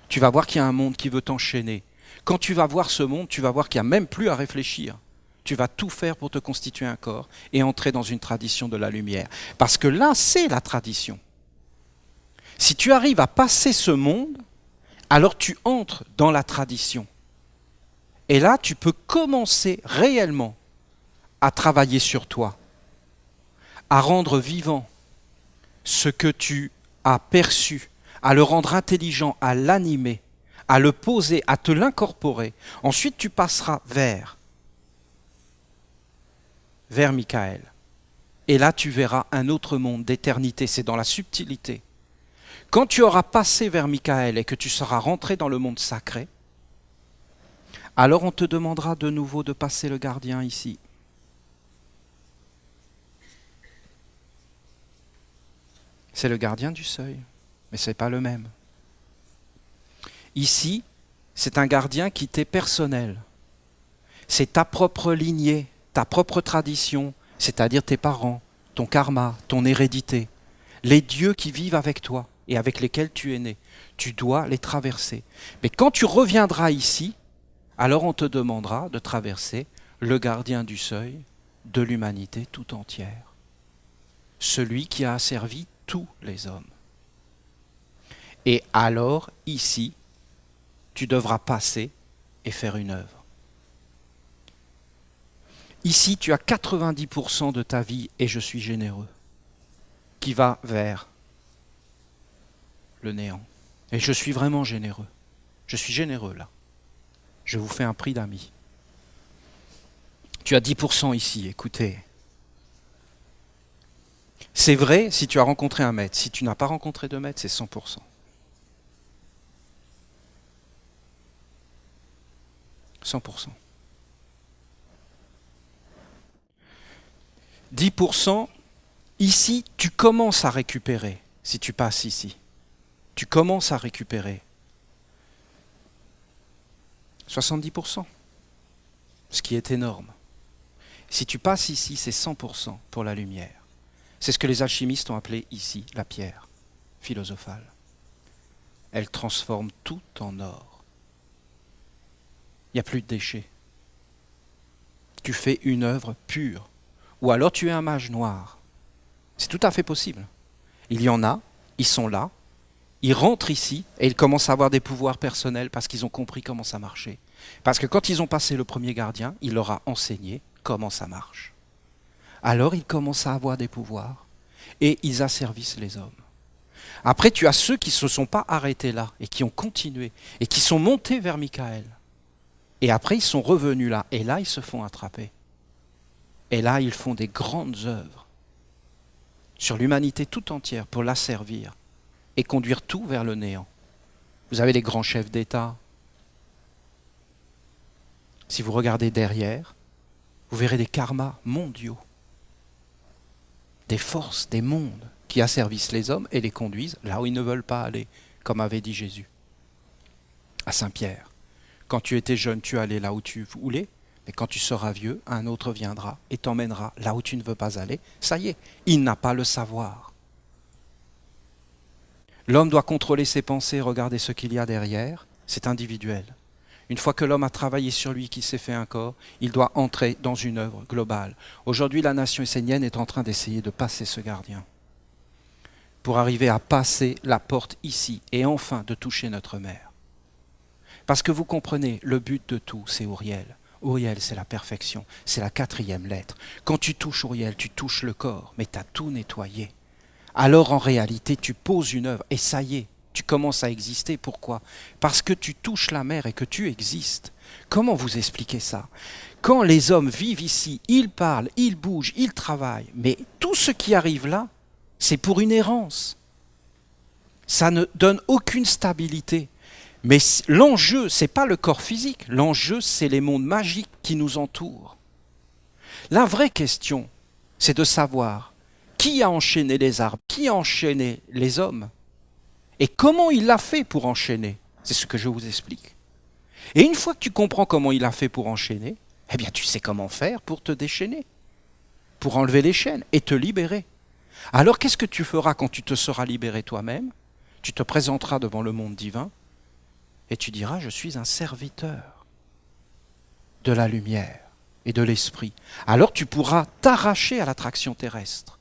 Tu vas voir qu'il y a un monde qui veut t'enchaîner. Quand tu vas voir ce monde, tu vas voir qu'il n'y a même plus à réfléchir. Tu vas tout faire pour te constituer un corps et entrer dans une tradition de la lumière. Parce que là, c'est la tradition. Si tu arrives à passer ce monde, alors tu entres dans la tradition. Et là, tu peux commencer réellement à travailler sur toi, à rendre vivant ce que tu as perçu, à le rendre intelligent, à l'animer, à le poser, à te l'incorporer. Ensuite, tu passeras vers Michael. Et là, tu verras un autre monde d'éternité, c'est dans la subtilité. Quand tu auras passé vers Michael et que tu seras rentré dans le monde sacré, alors on te demandera de nouveau de passer le gardien ici. C'est le gardien du seuil, mais ce n'est pas le même. Ici, c'est un gardien qui t'est personnel. C'est ta propre lignée, ta propre tradition, c'est-à-dire tes parents, ton karma, ton hérédité, les dieux qui vivent avec toi et avec lesquels tu es né. Tu dois les traverser. Mais quand tu reviendras ici, alors on te demandera de traverser le gardien du seuil de l'humanité tout entière. Celui qui a asservi tous les hommes. Et alors, ici, tu devras passer et faire une œuvre. Ici, tu as 90% de ta vie, et je suis généreux, qui va vers le néant. Et je suis vraiment généreux. Je suis généreux là. Je vous fais un prix d'amis. Tu as 10% ici, écoutez. C'est vrai si tu as rencontré un maître. Si tu n'as pas rencontré de maître, c'est 100%. 100%. 10%, ici, tu commences à récupérer, si tu passes ici. Tu commences à récupérer. 70%, ce qui est énorme. Si tu passes ici, c'est 100% pour la lumière. C'est ce que les alchimistes ont appelé ici la pierre philosophale. Elle transforme tout en or. Il n'y a plus de déchets. Tu fais une œuvre pure. Ou alors tu es un mage noir. C'est tout à fait possible. Il y en a, ils sont là, ils rentrent ici et ils commencent à avoir des pouvoirs personnels parce qu'ils ont compris comment ça marchait. Parce que quand ils ont passé le premier gardien, il leur a enseigné comment ça marche. Alors ils commencent à avoir des pouvoirs et ils asservissent les hommes. Après, tu as ceux qui ne se sont pas arrêtés là et qui ont continué et qui sont montés vers Michael. Et après, ils sont revenus là et là, ils se font attraper. Et là, ils font des grandes œuvres sur l'humanité tout entière pour la servir et conduire tout vers le néant. Vous avez les grands chefs d'État. Si vous regardez derrière, vous verrez des karmas mondiaux, des forces, des mondes qui asservissent les hommes et les conduisent là où ils ne veulent pas aller, comme avait dit Jésus à Saint-Pierre. Quand tu étais jeune, tu allais là où tu voulais, mais quand tu seras vieux, un autre viendra et t'emmènera là où tu ne veux pas aller. Ça y est, il n'a pas le savoir. L'homme doit contrôler ses pensées, regarder ce qu'il y a derrière, c'est individuel. Une fois que l'homme a travaillé sur lui, qu'il s'est fait un corps, il doit entrer dans une œuvre globale. Aujourd'hui, la nation essénienne est en train d'essayer de passer ce gardien pour arriver à passer la porte ici et enfin de toucher notre mère. Parce que vous comprenez, le but de tout, c'est Uriel. Uriel, c'est la perfection, c'est la 4e lettre. Quand tu touches Uriel, tu touches le corps, mais tu as tout nettoyé. Alors en réalité, tu poses une œuvre et ça y est, tu commences à exister. Pourquoi? Parce que tu touches la mer et que tu existes. Comment vous expliquer ça? Quand les hommes vivent ici, ils parlent, ils bougent, ils travaillent, mais tout ce qui arrive là, c'est pour une errance. Ça ne donne aucune stabilité. Mais l'enjeu, ce n'est pas le corps physique, l'enjeu, c'est les mondes magiques qui nous entourent. La vraie question, c'est de savoir qui a enchaîné les arbres, qui a enchaîné les hommes, et comment il l'a fait pour enchaîner. C'est ce que je vous explique. Et une fois que tu comprends comment il a fait pour enchaîner, eh bien tu sais comment faire pour te déchaîner, pour enlever les chaînes et te libérer. Alors qu'est-ce que tu feras quand tu te seras libéré toi-même? Tu te présenteras devant le monde divin, et tu diras, je suis un serviteur de la lumière et de l'esprit. Alors tu pourras t'arracher à l'attraction terrestre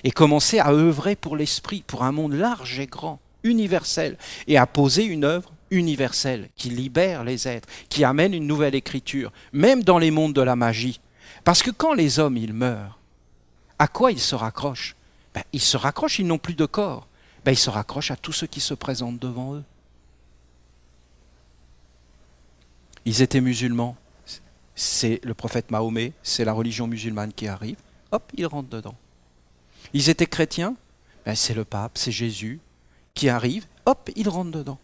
et commencer à œuvrer pour l'esprit, pour un monde large et grand, universel, et à poser une œuvre universelle qui libère les êtres, qui amène une nouvelle écriture, même dans les mondes de la magie. Parce que quand les hommes, ils meurent, à quoi ils se raccrochent? Ils se raccrochent, ils n'ont plus de corps. Ils se raccrochent à tout ce qui se présente devant eux. Ils étaient musulmans, c'est le prophète Mahomet, c'est la religion musulmane qui arrive, hop, ils rentrent dedans. Ils étaient chrétiens, c'est le pape, c'est Jésus qui arrive, hop, ils rentrent dedans.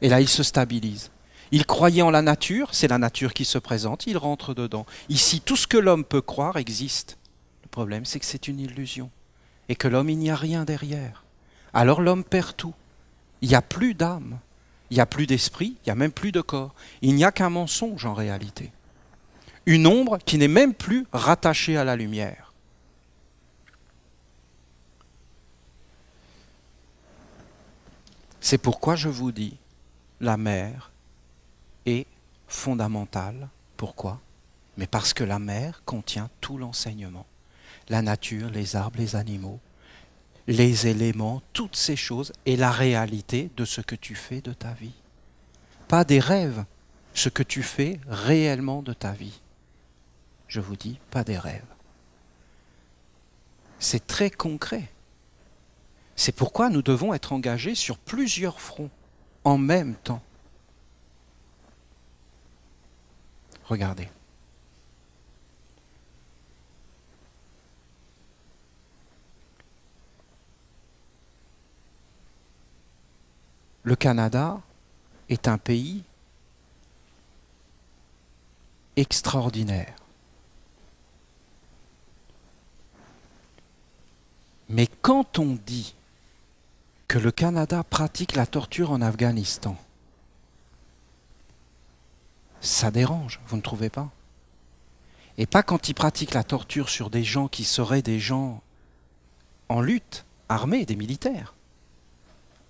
Et là, ils se stabilisent. Ils croyaient en la nature, c'est la nature qui se présente, ils rentrent dedans. Ici, tout ce que l'homme peut croire existe. Le problème, c'est que c'est une illusion. Et que l'homme, il n'y a rien derrière. Alors l'homme perd tout. Il n'y a plus d'âme. Il n'y a plus d'esprit, il n'y a même plus de corps. Il n'y a qu'un mensonge en réalité. Une ombre qui n'est même plus rattachée à la lumière. C'est pourquoi je vous dis, la mer est fondamentale. Pourquoi? Mais parce que la mer contient tout l'enseignement. La nature, les arbres, les animaux, les éléments, toutes ces choses et la réalité de ce que tu fais de ta vie. Pas des rêves, ce que tu fais réellement de ta vie. Je vous dis, pas des rêves. C'est très concret. C'est pourquoi nous devons être engagés sur plusieurs fronts en même temps. Regardez. Le Canada est un pays extraordinaire. Mais quand on dit que le Canada pratique la torture en Afghanistan, ça dérange, vous ne trouvez pas? Et pas quand ils pratiquent la torture sur des gens qui seraient des gens en lutte, armés, des militaires.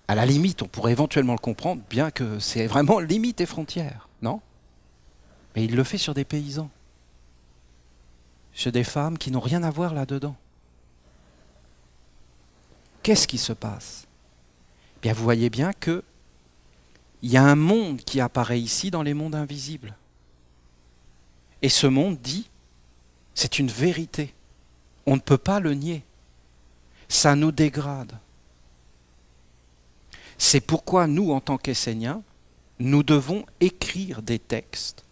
À la limite, on pourrait éventuellement le comprendre, bien que c'est vraiment limite et frontière, non? Mais il le fait sur des paysans, sur des femmes qui n'ont rien à voir là-dedans. Qu'est-ce qui se passe? Bien, vous voyez bien qu'il y a un monde qui apparaît ici dans les mondes invisibles. Et ce monde dit, c'est une vérité. On ne peut pas le nier. Ça nous dégrade. C'est pourquoi nous, en tant qu'Esséniens, nous devons écrire des textes,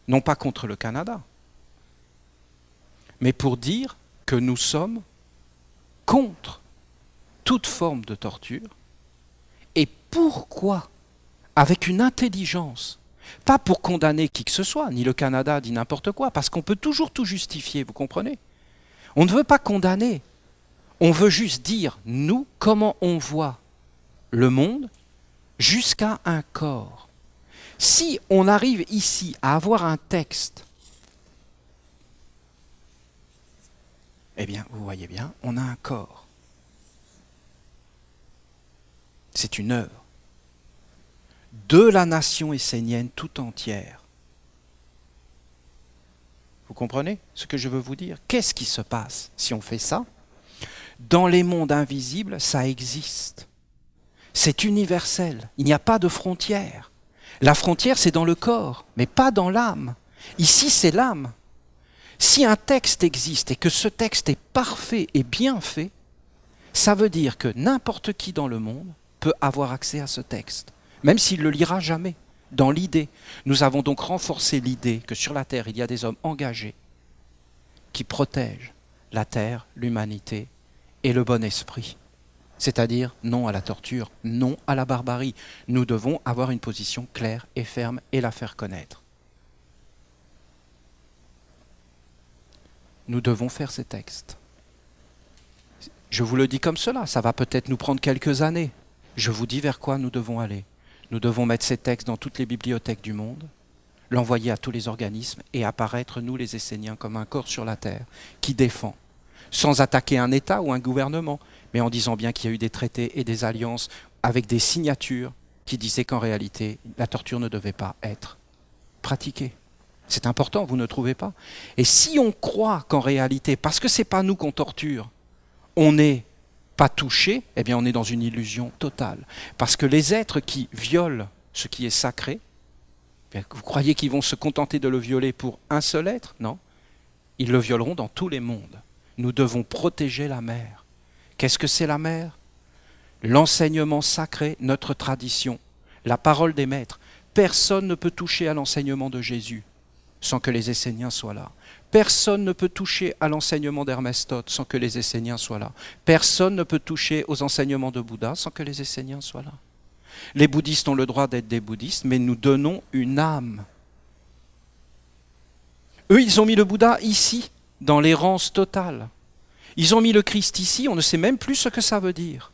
non pas contre le Canada, mais pour dire que nous sommes contre toute forme de torture. Et pourquoi? Avec une intelligence. Pas pour condamner qui que ce soit, ni le Canada, ni n'importe quoi, parce qu'on peut toujours tout justifier, vous comprenez? On ne veut pas condamner. On veut juste dire, nous, comment on voit le monde jusqu'à un corps. Si on arrive ici à avoir un texte, eh bien, vous voyez bien, on a un corps. C'est une œuvre de la nation essénienne tout entière. Vous comprenez ce que je veux vous dire? Qu'est-ce qui se passe si on fait ça? Dans les mondes invisibles, ça existe. C'est universel. Il n'y a pas de frontière. La frontière, c'est dans le corps, mais pas dans l'âme. Ici, c'est l'âme. Si un texte existe et que ce texte est parfait et bien fait, ça veut dire que n'importe qui dans le monde peut avoir accès à ce texte, même s'il ne le lira jamais. Dans l'idée, nous avons donc renforcé l'idée que sur la terre, il y a des hommes engagés qui protègent la terre, l'humanité et le bon esprit. C'est-à-dire non à la torture, non à la barbarie. Nous devons avoir une position claire et ferme et la faire connaître. Nous devons faire ces textes. Je vous le dis comme cela, ça va peut-être nous prendre quelques années. Je vous dis vers quoi nous devons aller. Nous devons mettre ces textes dans toutes les bibliothèques du monde, l'envoyer à tous les organismes et apparaître, nous les Esséniens, comme un corps sur la terre qui défend, sans attaquer un État ou un gouvernement, mais en disant bien qu'il y a eu des traités et des alliances avec des signatures qui disaient qu'en réalité, la torture ne devait pas être pratiquée. C'est important, vous ne trouvez pas? Et si on croit qu'en réalité, parce que ce n'est pas nous qu'on torture, on n'est pas touché, eh bien on est dans une illusion totale. Parce que les êtres qui violent ce qui est sacré, vous croyez qu'ils vont se contenter de le violer pour un seul être? Non. Ils le violeront dans tous les mondes. Nous devons protéger la mer. Qu'est-ce que c'est la mer? L'enseignement sacré, notre tradition, la parole des maîtres. Personne ne peut toucher à l'enseignement de Jésus sans que les Esséniens soient là. Personne ne peut toucher à l'enseignement d'Hermestode sans que les Esséniens soient là. Personne ne peut toucher aux enseignements de Bouddha sans que les Esséniens soient là. Les bouddhistes ont le droit d'être des bouddhistes, mais nous donnons une âme. Eux, ils ont mis le Bouddha ici, dans l'errance totale. Ils ont mis le Christ ici, on ne sait même plus ce que ça veut dire.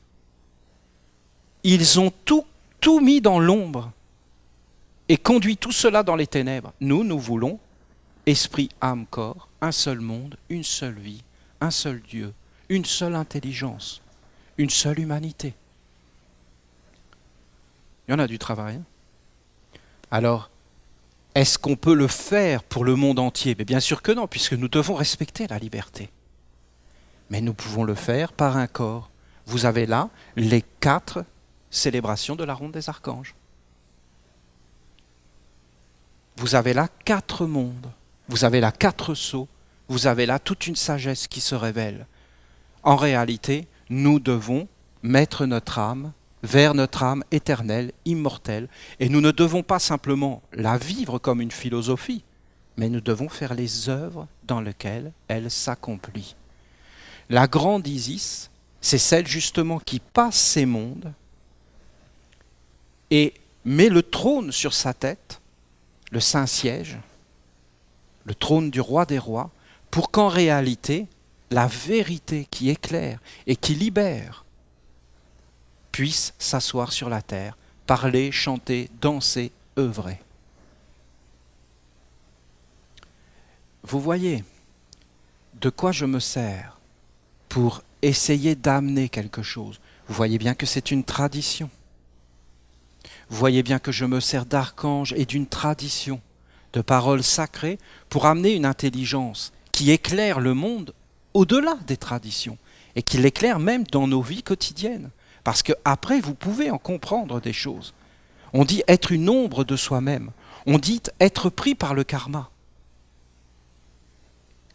Ils ont tout mis dans l'ombre et conduit tout cela dans les ténèbres. Nous voulons esprit, âme, corps, un seul monde, une seule vie, un seul Dieu, une seule intelligence, une seule humanité. Il y en a du travail. Hein? Alors, est-ce qu'on peut le faire pour le monde entier? Mais bien sûr que non, puisque nous devons respecter la liberté. Mais nous pouvons le faire par un corps. Vous avez là les 4 célébrations de la ronde des archanges. Vous avez là 4 mondes. Vous avez là 4 sceaux. Vous avez là toute une sagesse qui se révèle. En réalité, nous devons mettre notre âme vers notre âme éternelle, immortelle. Et nous ne devons pas simplement la vivre comme une philosophie, mais nous devons faire les œuvres dans lesquelles elle s'accomplit. La grande Isis, c'est celle justement qui passe ces mondes et met le trône sur sa tête, le Saint-Siège, le trône du roi des rois, pour qu'en réalité, la vérité qui éclaire et qui libère puisse s'asseoir sur la terre, parler, chanter, danser, œuvrer. Vous voyez de quoi je me sers pour essayer d'amener quelque chose. Vous voyez bien que c'est une tradition. Vous voyez bien que je me sers d'archange et d'une tradition, de paroles sacrées, pour amener une intelligence qui éclaire le monde au-delà des traditions et qui l'éclaire même dans nos vies quotidiennes. Parce qu'après, vous pouvez en comprendre des choses. On dit être une ombre de soi-même. On dit être pris par le karma.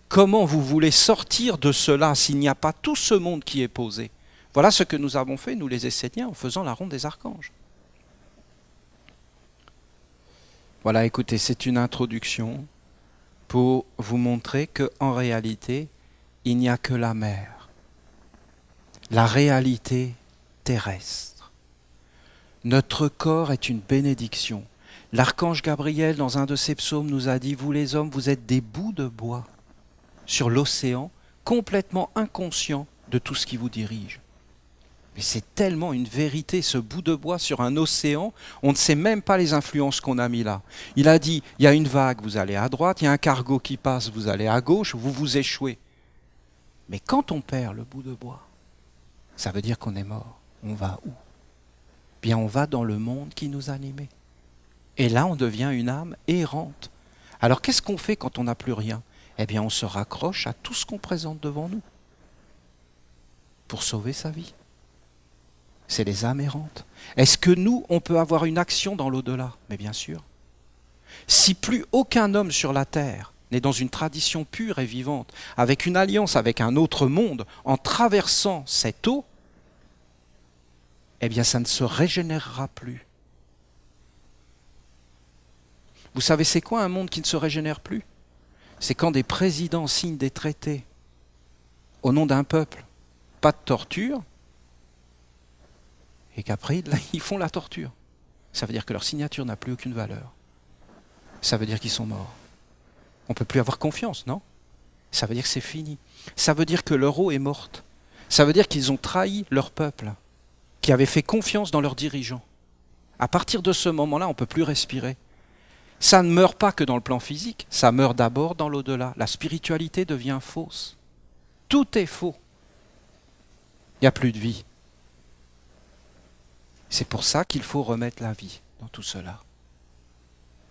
Comment vous voulez sortir de cela s'il n'y a pas tout ce monde qui est posé? Voilà ce que nous avons fait, nous les Esséniens, en faisant la ronde des archanges. Voilà, écoutez, c'est une introduction pour vous montrer qu'en réalité, il n'y a que la mer. La réalité terrestre. Notre corps est une bénédiction. L'archange Gabriel, dans un de ses psaumes, nous a dit « Vous les hommes, vous êtes des bouts de bois sur l'océan, complètement inconscients de tout ce qui vous dirige. » Mais c'est tellement une vérité, ce bout de bois sur un océan, on ne sait même pas les influences qu'on a mis là. Il a dit, il y a une vague, vous allez à droite, il y a un cargo qui passe, vous allez à gauche, vous vous échouez. Mais quand on perd le bout de bois, ça veut dire qu'on est mort. On va où? Bien, on va dans le monde qui nous animait. Et là, on devient une âme errante. Alors, qu'est-ce qu'on fait quand on n'a plus rien? Eh bien, on se raccroche à tout ce qu'on présente devant nous pour sauver sa vie. C'est les âmes errantes. Est-ce que nous, on peut avoir une action dans l'au-delà? Mais bien sûr. Si plus aucun homme sur la terre n'est dans une tradition pure et vivante, avec une alliance avec un autre monde, en traversant cette eau, eh bien ça ne se régénérera plus. Vous savez c'est quoi un monde qui ne se régénère plus? C'est quand des présidents signent des traités au nom d'un peuple, pas de torture, et qu'après ils font la torture. Ça veut dire que leur signature n'a plus aucune valeur. Ça veut dire qu'ils sont morts. On ne peut plus avoir confiance, non? Ça veut dire que c'est fini. Ça veut dire que leur eau est morte. Ça veut dire qu'ils ont trahi leur peuple, qui avait fait confiance dans leurs dirigeants. À partir de ce moment-là, on ne peut plus respirer. Ça ne meurt pas que dans le plan physique, ça meurt d'abord dans l'au-delà. La spiritualité devient fausse. Tout est faux. Il n'y a plus de vie. C'est pour ça qu'il faut remettre la vie dans tout cela.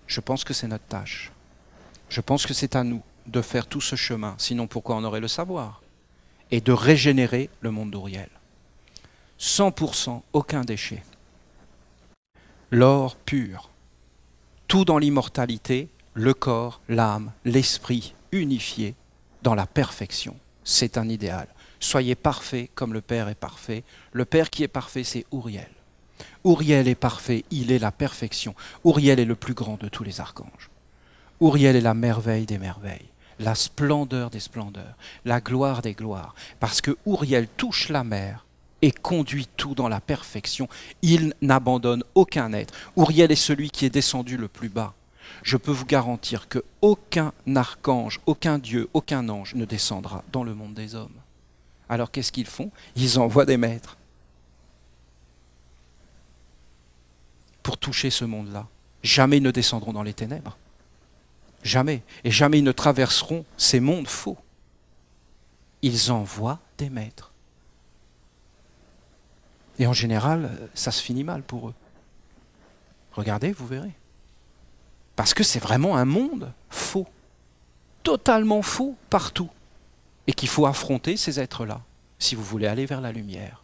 Je pense que c'est notre tâche. Je pense que c'est à nous de faire tout ce chemin, sinon pourquoi on aurait le savoir? Et de régénérer le monde d'Uriel. 100%, aucun déchet. L'or pur. Tout dans l'immortalité, le corps, l'âme, l'esprit unifiés dans la perfection. C'est un idéal. Soyez parfaits comme le Père est parfait. Le Père qui est parfait, c'est Uriel. Uriel est parfait, il est la perfection. Uriel est le plus grand de tous les archanges. Uriel est la merveille des merveilles, la splendeur des splendeurs, la gloire des gloires. Parce que Uriel touche la mer et conduit tout dans la perfection. Il n'abandonne aucun être. Uriel est celui qui est descendu le plus bas. Je peux vous garantir qu'aucun archange, aucun dieu, aucun ange ne descendra dans le monde des hommes. Alors qu'est-ce qu'ils font? Ils envoient des maîtres pour toucher ce monde-là. Jamais ils ne descendront dans les ténèbres. Jamais. Et jamais ils ne traverseront ces mondes faux. Ils envoient des maîtres. Et en général, ça se finit mal pour eux. Regardez, vous verrez. Parce que c'est vraiment un monde faux. Totalement faux partout. Et qu'il faut affronter ces êtres-là, si vous voulez aller vers la lumière.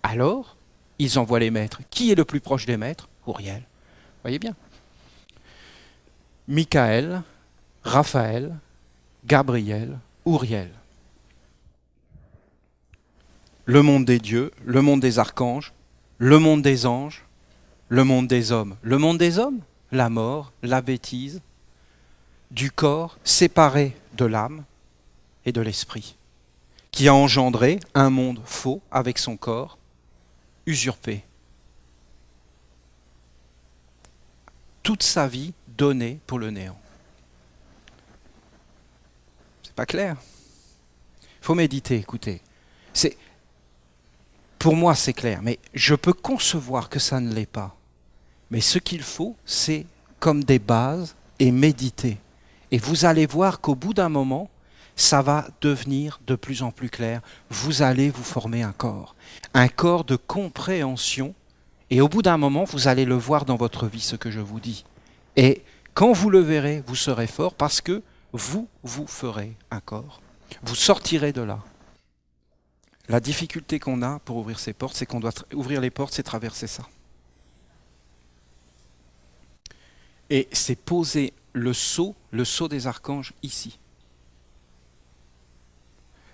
Alors, ils envoient les maîtres. Qui est le plus proche des maîtres? Uriel. Voyez bien. Michael, Raphaël, Gabriel, Uriel. Le monde des dieux, le monde des archanges, le monde des anges, le monde des hommes. Le monde des hommes, la mort, la bêtise, du corps séparé de l'âme et de l'esprit, qui a engendré un monde faux avec son corps usurpé. Toute sa vie donnée pour le néant. C'est pas clair? Il faut méditer, écoutez. Pour moi, c'est clair, mais je peux concevoir que ça ne l'est pas. Mais ce qu'il faut, c'est comme des bases et méditer. Et vous allez voir qu'au bout d'un moment, ça va devenir de plus en plus clair. Vous allez vous former un corps de compréhension. Et au bout d'un moment, vous allez le voir dans votre vie, ce que je vous dis. Et quand vous le verrez, vous serez fort parce que vous ferez un corps. Vous sortirez de là. La difficulté qu'on a pour ouvrir ces portes, c'est qu'on doit ouvrir les portes, c'est traverser ça. Et c'est poser le sceau des archanges ici.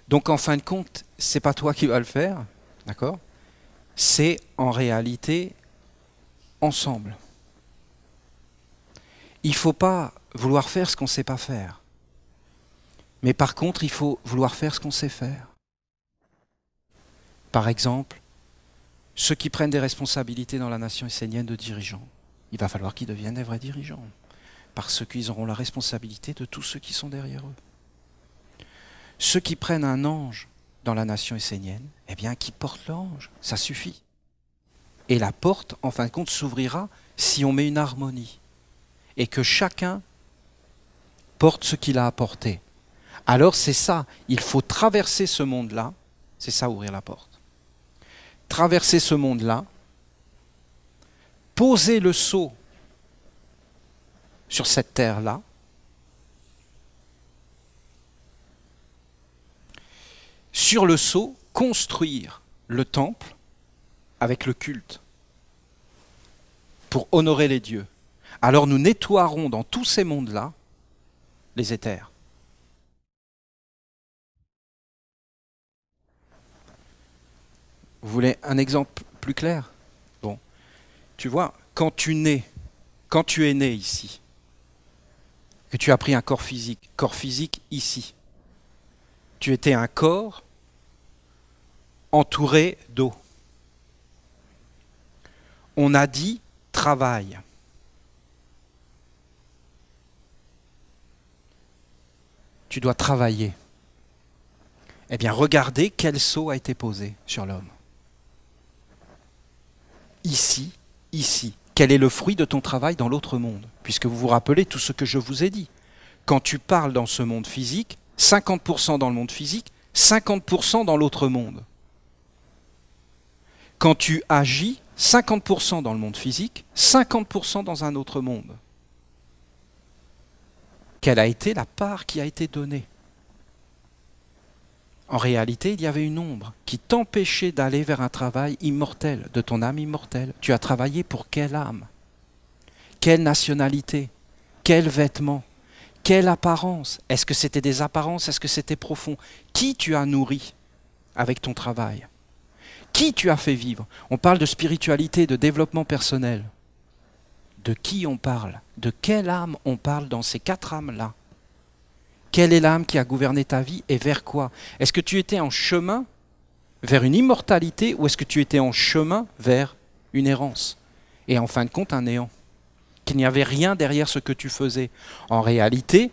Donc en fin de compte, c'est pas toi qui vas le faire, d'accord? C'est en réalité ensemble. Il ne faut pas vouloir faire ce qu'on ne sait pas faire. Mais par contre, il faut vouloir faire ce qu'on sait faire. Par exemple, ceux qui prennent des responsabilités dans la nation essénienne de dirigeants, il va falloir qu'ils deviennent des vrais dirigeants, parce qu'ils auront la responsabilité de tous ceux qui sont derrière eux. Ceux qui prennent un ange dans la nation essénienne, eh bien, qui portent l'ange, ça suffit. Et la porte, en fin de compte, s'ouvrira si on met une harmonie, et que chacun porte ce qu'il a apporté. Alors c'est ça, il faut traverser ce monde-là, c'est ça ouvrir la porte. Traverser ce monde-là, poser le sceau sur cette terre-là, sur le sceau, construire le temple avec le culte pour honorer les dieux. alors nous nettoierons dans tous ces mondes-là les éthers. Vous voulez un exemple plus clair? Bon, tu vois, quand tu es né ici, que tu as pris un corps physique ici, tu étais un corps entouré d'eau. On a dit travail. Tu dois travailler. Eh bien, regardez quel sceau a été posé sur l'homme. Ici, ici. Quel est le fruit de ton travail dans l'autre monde? Puisque vous vous rappelez tout ce que je vous ai dit. Quand tu parles dans ce monde physique, 50% dans le monde physique, 50% dans l'autre monde. Quand tu agis, 50% dans le monde physique, 50% dans un autre monde. Quelle a été la part qui a été donnée? En réalité, il y avait une ombre qui t'empêchait d'aller vers un travail immortel, de ton âme immortelle. Tu as travaillé pour quelle âme? Quelle nationalité? Quel vêtement? Quelle apparence? Est-ce que c'était des apparences? Est-ce que c'était profond? Qui tu as nourri avec ton travail? Qui tu as fait vivre? On parle de spiritualité, de développement personnel. De qui on parle? De quelle âme on parle dans ces 4 âmes-là? Quelle est l'âme qui a gouverné ta vie et vers quoi? Est-ce que tu étais en chemin vers une immortalité ou est-ce que tu étais en chemin vers une errance? Et en fin de compte, un néant. Qu'il n'y avait rien derrière ce que tu faisais. En réalité,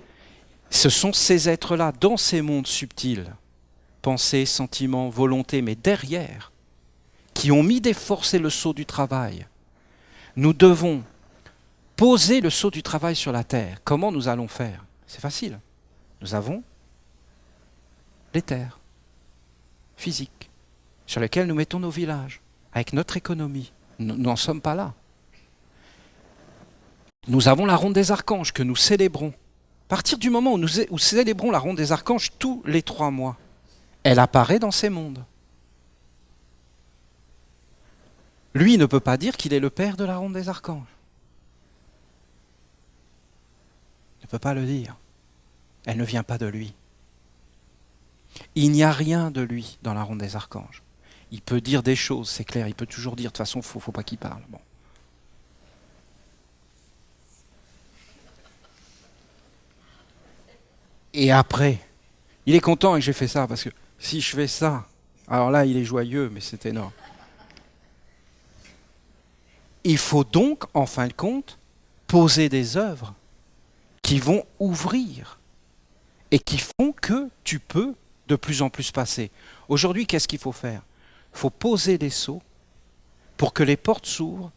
ce sont ces êtres-là, dans ces mondes subtils, pensées, sentiments, volonté, mais derrière, qui ont mis des forces et le sceau du travail. Nous devons poser le sceau du travail sur la terre. Comment nous allons faire? C'est facile. Nous avons les terres physiques sur lesquelles nous mettons nos villages, avec notre économie. Nous n'en sommes pas là. Nous avons la ronde des archanges que nous célébrons. À partir du moment où nous célébrons la ronde des archanges tous les 3 mois, elle apparaît dans ces mondes. Lui ne peut pas dire qu'il est le père de la ronde des archanges. Il ne peut pas le dire. Elle ne vient pas de lui. Il n'y a rien de lui dans la ronde des archanges. Il peut dire des choses, c'est clair. Il peut toujours dire, de toute façon, il ne faut pas qu'il parle. Bon. Et après, il est content que j'ai fait ça, parce que si je fais ça, alors là, il est joyeux, mais c'est énorme. Il faut donc, en fin de compte, poser des œuvres qui vont ouvrir et qui font que tu peux de plus en plus passer. Aujourd'hui, qu'est-ce qu'il faut faire? Il faut poser des sceaux pour que les portes s'ouvrent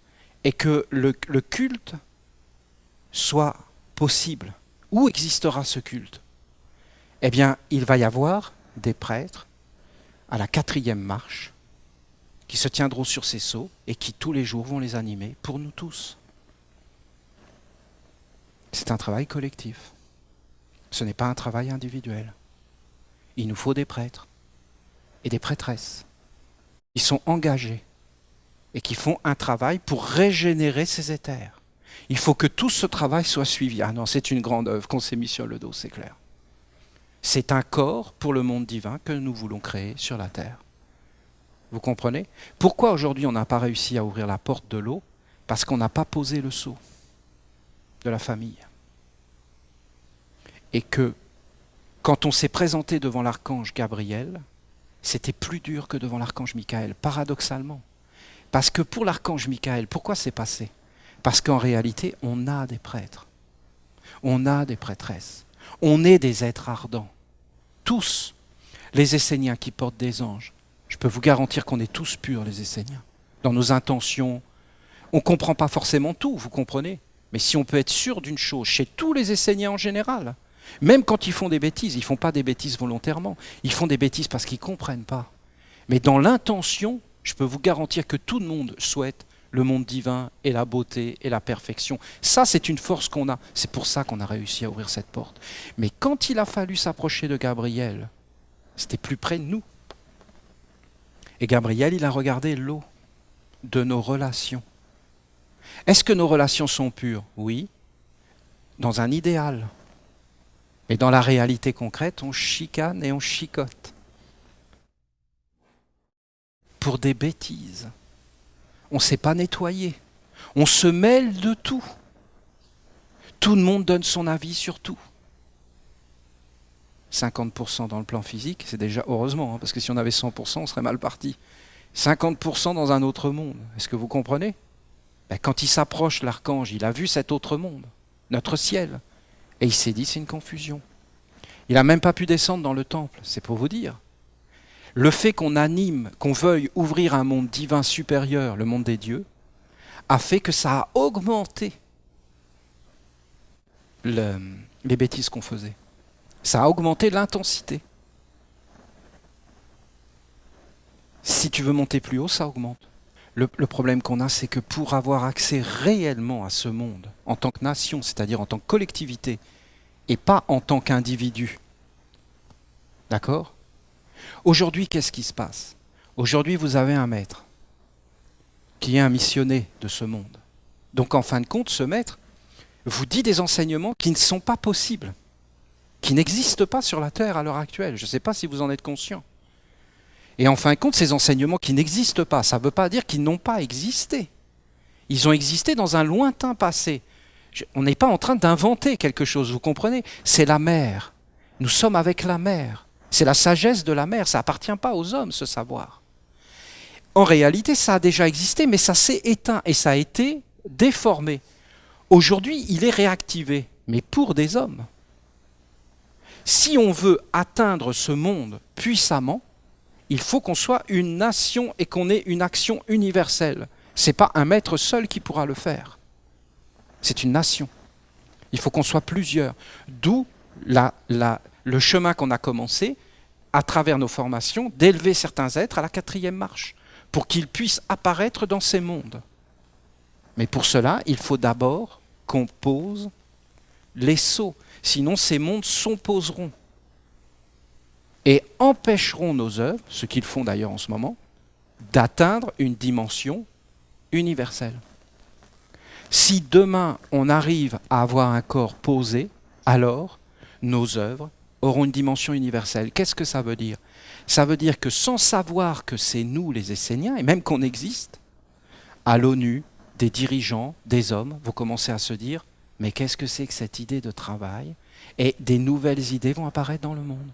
et que le culte soit possible. Où existera ce culte? Eh bien, il va y avoir des prêtres à la 4e marche qui se tiendront sur ces sceaux et qui tous les jours vont les animer pour nous tous. C'est un travail collectif. Ce n'est pas un travail individuel. Il nous faut des prêtres et des prêtresses qui sont engagés et qui font un travail pour régénérer ces éthers. Il faut que tout ce travail soit suivi. Ah non, c'est une grande œuvre qu'on s'est mis sur le dos, c'est clair. C'est un corps pour le monde divin que nous voulons créer sur la terre. Vous comprenez? Pourquoi aujourd'hui on n'a pas réussi à ouvrir la porte de l'eau? Parce qu'on n'a pas posé le sceau de la famille. Et que quand on s'est présenté devant l'archange Gabriel, c'était plus dur que devant l'archange Michael, paradoxalement. Parce que pour l'archange Michael, pourquoi c'est passé? Parce qu'en réalité, on a des prêtres, on a des prêtresses, on est des êtres ardents. Tous, les Esséniens qui portent des anges, je peux vous garantir qu'on est tous purs, les Esséniens, dans nos intentions. On ne comprend pas forcément tout, vous comprenez? Mais si on peut être sûr d'une chose, chez tous les Esséniens en général, même quand ils font des bêtises, ils ne font pas des bêtises volontairement, ils font des bêtises parce qu'ils ne comprennent pas. Mais dans l'intention, je peux vous garantir que tout le monde souhaite le monde divin et la beauté et la perfection. Ça, c'est une force qu'on a. C'est pour ça qu'on a réussi à ouvrir cette porte. Mais quand il a fallu s'approcher de Gabriel, c'était plus près de nous. Et Gabriel, il a regardé l'eau de nos relations. Est-ce que nos relations sont pures? Oui, dans un idéal. Mais dans la réalité concrète, on chicane et on chicote. Pour des bêtises. On ne sait pas nettoyer. On se mêle de tout. Tout le monde donne son avis sur tout. 50% dans le plan physique, c'est déjà heureusement, parce que si on avait 100%, on serait mal parti. 50% dans un autre monde. Est-ce que vous comprenez? Quand il s'approche, l'archange, il a vu cet autre monde, notre ciel, et il s'est dit c'est une confusion. Il n'a même pas pu descendre dans le temple, c'est pour vous dire. Le fait qu'on anime, qu'on veuille ouvrir un monde divin supérieur, le monde des dieux, a fait que ça a augmenté les bêtises qu'on faisait. Ça a augmenté l'intensité. Si tu veux monter plus haut, ça augmente. Le problème qu'on a, c'est que pour avoir accès réellement à ce monde, en tant que nation, c'est-à-dire en tant que collectivité, et pas en tant qu'individu, d'accord? Aujourd'hui, qu'est-ce qui se passe? Aujourd'hui, vous avez un maître qui est un missionné de ce monde. Donc, en fin de compte, ce maître vous dit des enseignements qui ne sont pas possibles, qui n'existent pas sur la Terre à l'heure actuelle. Je ne sais pas si vous en êtes conscient. Et en fin de compte, ces enseignements qui n'existent pas, ça ne veut pas dire qu'ils n'ont pas existé. Ils ont existé dans un lointain passé. On n'est pas en train d'inventer quelque chose, vous comprenez? C'est la mer. Nous sommes avec la mer. C'est la sagesse de la mer. Ça n'appartient pas aux hommes, ce savoir. En réalité, ça a déjà existé, mais ça s'est éteint et ça a été déformé. Aujourd'hui, il est réactivé, mais pour des hommes. Si on veut atteindre ce monde puissamment, il faut qu'on soit une nation et qu'on ait une action universelle. Ce n'est pas un maître seul qui pourra le faire. C'est une nation. Il faut qu'on soit plusieurs. D'où le chemin qu'on a commencé, à travers nos formations, d'élever certains êtres à la 4e marche, pour qu'ils puissent apparaître dans ces mondes. Mais pour cela, il faut d'abord qu'on pose les sceaux. Sinon, ces mondes s'opposeront et empêcheront nos œuvres, ce qu'ils font d'ailleurs en ce moment, d'atteindre une dimension universelle. Si demain on arrive à avoir un corps posé, alors nos œuvres auront une dimension universelle. Qu'est-ce que ça veut dire? Ça veut dire que sans savoir que c'est nous les Esséniens, et même qu'on existe, à l'ONU, des dirigeants, des hommes vont commencer à se dire « mais qu'est-ce que c'est que cette idée de travail ?» Et des nouvelles idées vont apparaître dans le monde,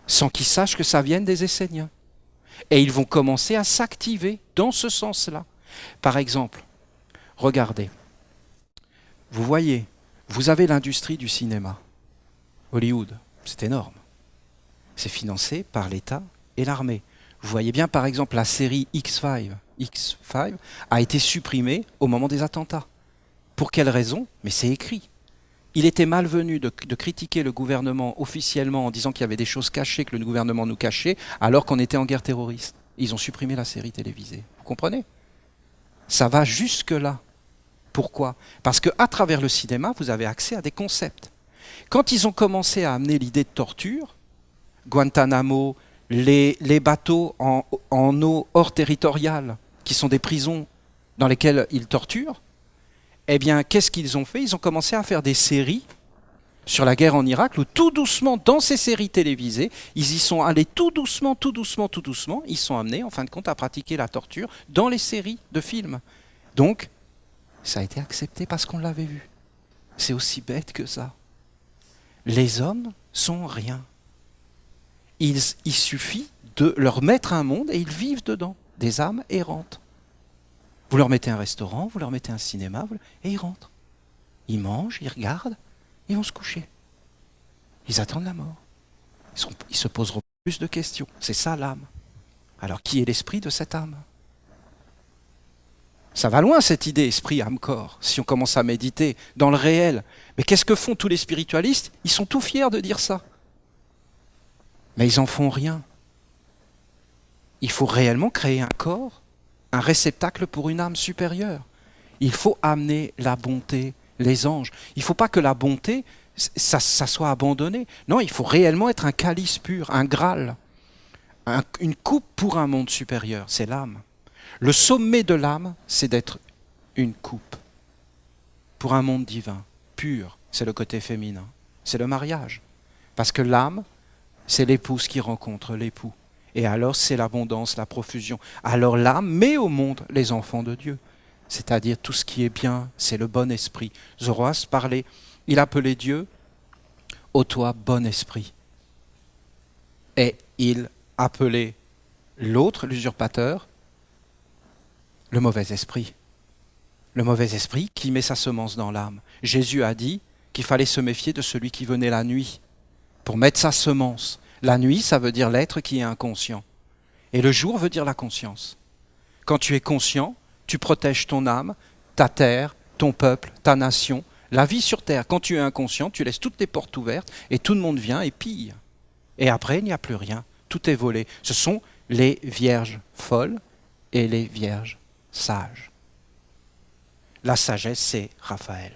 sans qu'ils sachent que ça vienne des Esséniens. Et ils vont commencer à s'activer dans ce sens-là. Par exemple, regardez, vous voyez, vous avez l'industrie du cinéma. Hollywood, c'est énorme. C'est financé par l'État et l'armée. Vous voyez bien, par exemple, la série X-Files. X-Files a été supprimée au moment des attentats. Pour quelle raison? Mais c'est écrit. Il était malvenu de critiquer le gouvernement officiellement en disant qu'il y avait des choses cachées que le gouvernement nous cachait, alors qu'on était en guerre terroriste. Ils ont supprimé la série télévisée. Vous comprenez? Ça va jusque-là. Pourquoi? Parce qu'à travers le cinéma, vous avez accès à des concepts. Quand ils ont commencé à amener l'idée de torture, Guantanamo, les bateaux en eau hors territoriale, qui sont des prisons dans lesquelles ils torturent, eh bien, qu'est-ce qu'ils ont fait? Ils ont commencé à faire des séries sur la guerre en Irak, où tout doucement, dans ces séries télévisées, ils y sont allés tout doucement, tout doucement, tout doucement, ils sont amenés, en fin de compte, à pratiquer la torture dans les séries de films. Donc, ça a été accepté parce qu'on l'avait vu. C'est aussi bête que ça. Les hommes sont rien. Il suffit de leur mettre un monde et ils vivent dedans, des âmes errantes. Vous leur mettez un restaurant, vous leur mettez un cinéma, et ils rentrent. Ils mangent, ils regardent, ils vont se coucher. Ils attendent la mort. Ils se poseront plus de questions. C'est ça l'âme. Alors qui est l'esprit de cette âme? Ça va loin cette idée, esprit, âme, corps, si on commence à méditer dans le réel. Mais qu'est-ce que font tous les spiritualistes? Ils sont tout fiers de dire ça. Mais ils n'en font rien. Il faut réellement créer un corps, un réceptacle pour une âme supérieure. Il faut amener la bonté, les anges. Il ne faut pas que la bonté, ça soit abandonné. Non, il faut réellement être un calice pur, un Graal, une coupe pour un monde supérieur. C'est l'âme. Le sommet de l'âme, c'est d'être une coupe pour un monde divin, pur. C'est le côté féminin. C'est le mariage. Parce que l'âme, c'est l'épouse qui rencontre l'époux. Et alors c'est l'abondance, la profusion. Alors l'âme met au monde les enfants de Dieu. C'est-à-dire tout ce qui est bien, c'est le bon esprit. Zoroastre parlait, il appelait Dieu ô toi bon esprit. Et il appelait l'autre, l'usurpateur, le mauvais esprit. Le mauvais esprit qui met sa semence dans l'âme. Jésus a dit qu'il fallait se méfier de celui qui venait la nuit pour mettre sa semence. La nuit, ça veut dire l'être qui est inconscient. Et le jour veut dire la conscience. Quand tu es conscient, tu protèges ton âme, ta terre, ton peuple, ta nation, la vie sur terre. Quand tu es inconscient, tu laisses toutes les portes ouvertes et tout le monde vient et pille. Et après, il n'y a plus rien. Tout est volé. Ce sont les vierges folles et les vierges sages. La sagesse, c'est Raphaël.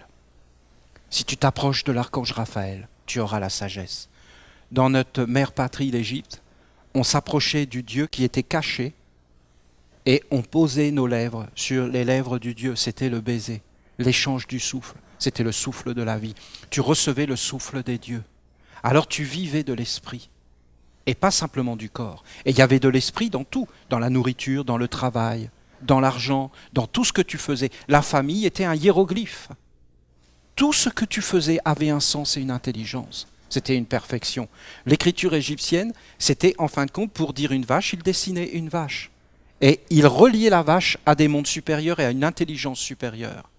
Si tu t'approches de l'archange Raphaël, tu auras la sagesse. Dans notre mère patrie, l'Égypte, on s'approchait du Dieu qui était caché et on posait nos lèvres sur les lèvres du Dieu. C'était le baiser, l'échange du souffle. C'était le souffle de la vie. Tu recevais le souffle des dieux. Alors tu vivais de l'esprit et pas simplement du corps. Et il y avait de l'esprit dans tout, dans la nourriture, dans le travail, dans l'argent, dans tout ce que tu faisais. La famille était un hiéroglyphe. Tout ce que tu faisais avait un sens et une intelligence. C'était une perfection. L'écriture égyptienne, c'était en fin de compte, pour dire une vache, il dessinait une vache. Et il reliait la vache à des mondes supérieurs et à une intelligence supérieure.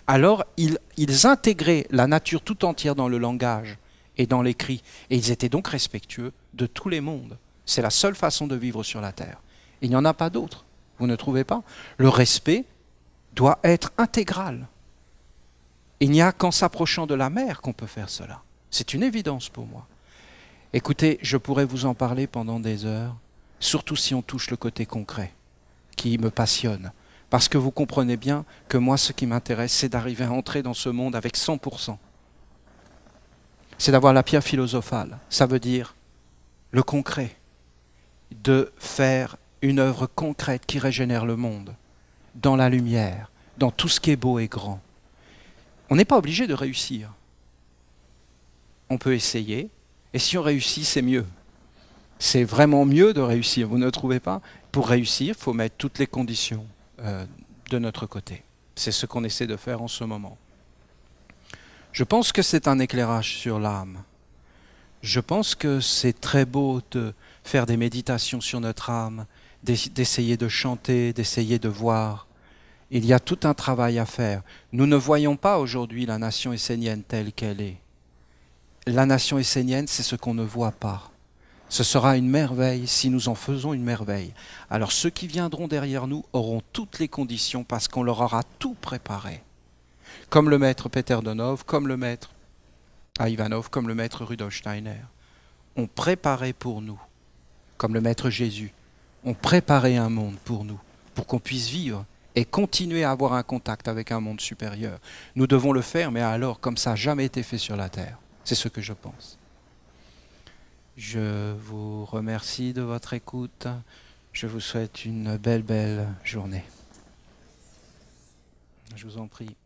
Alors, ils intégraient la nature tout entière dans le langage et dans l'écrit. Et ils étaient donc respectueux de tous les mondes. C'est la seule façon de vivre sur la terre. Il n'y en a pas d'autre. Vous ne trouvez pas? Le respect doit être intégral. Il n'y a qu'en s'approchant de la mer qu'on peut faire cela. C'est une évidence pour moi. Écoutez, je pourrais vous en parler pendant des heures, surtout si on touche le côté concret, qui me passionne. Parce que vous comprenez bien que moi, ce qui m'intéresse, c'est d'arriver à entrer dans ce monde avec 100%. C'est d'avoir la pierre philosophale. Ça veut dire le concret, de faire une œuvre concrète qui régénère le monde, dans la lumière, dans tout ce qui est beau et grand. On n'est pas obligé de réussir. On peut essayer, et si on réussit, c'est mieux. C'est vraiment mieux de réussir, vous ne trouvez pas? Pour réussir, il faut mettre toutes les conditions de notre côté. C'est ce qu'on essaie de faire en ce moment. Je pense que c'est un éclairage sur l'âme. Je pense que c'est très beau de faire des méditations sur notre âme, d'essayer de chanter, d'essayer de voir. Il y a tout un travail à faire. Nous ne voyons pas aujourd'hui la nation essénienne telle qu'elle est. La nation essénienne, c'est ce qu'on ne voit pas. Ce sera une merveille si nous en faisons une merveille. Alors ceux qui viendront derrière nous auront toutes les conditions parce qu'on leur aura tout préparé. Comme le maître Peter Donov, comme le maître Ivanov, comme le maître Rudolf Steiner. On préparait pour nous, comme le maître Jésus, on préparait un monde pour nous, pour qu'on puisse vivre et continuer à avoir un contact avec un monde supérieur. Nous devons le faire, mais alors comme ça n'a jamais été fait sur la terre. C'est ce que je pense. Je vous remercie de votre écoute. Je vous souhaite une belle journée. Je vous en prie.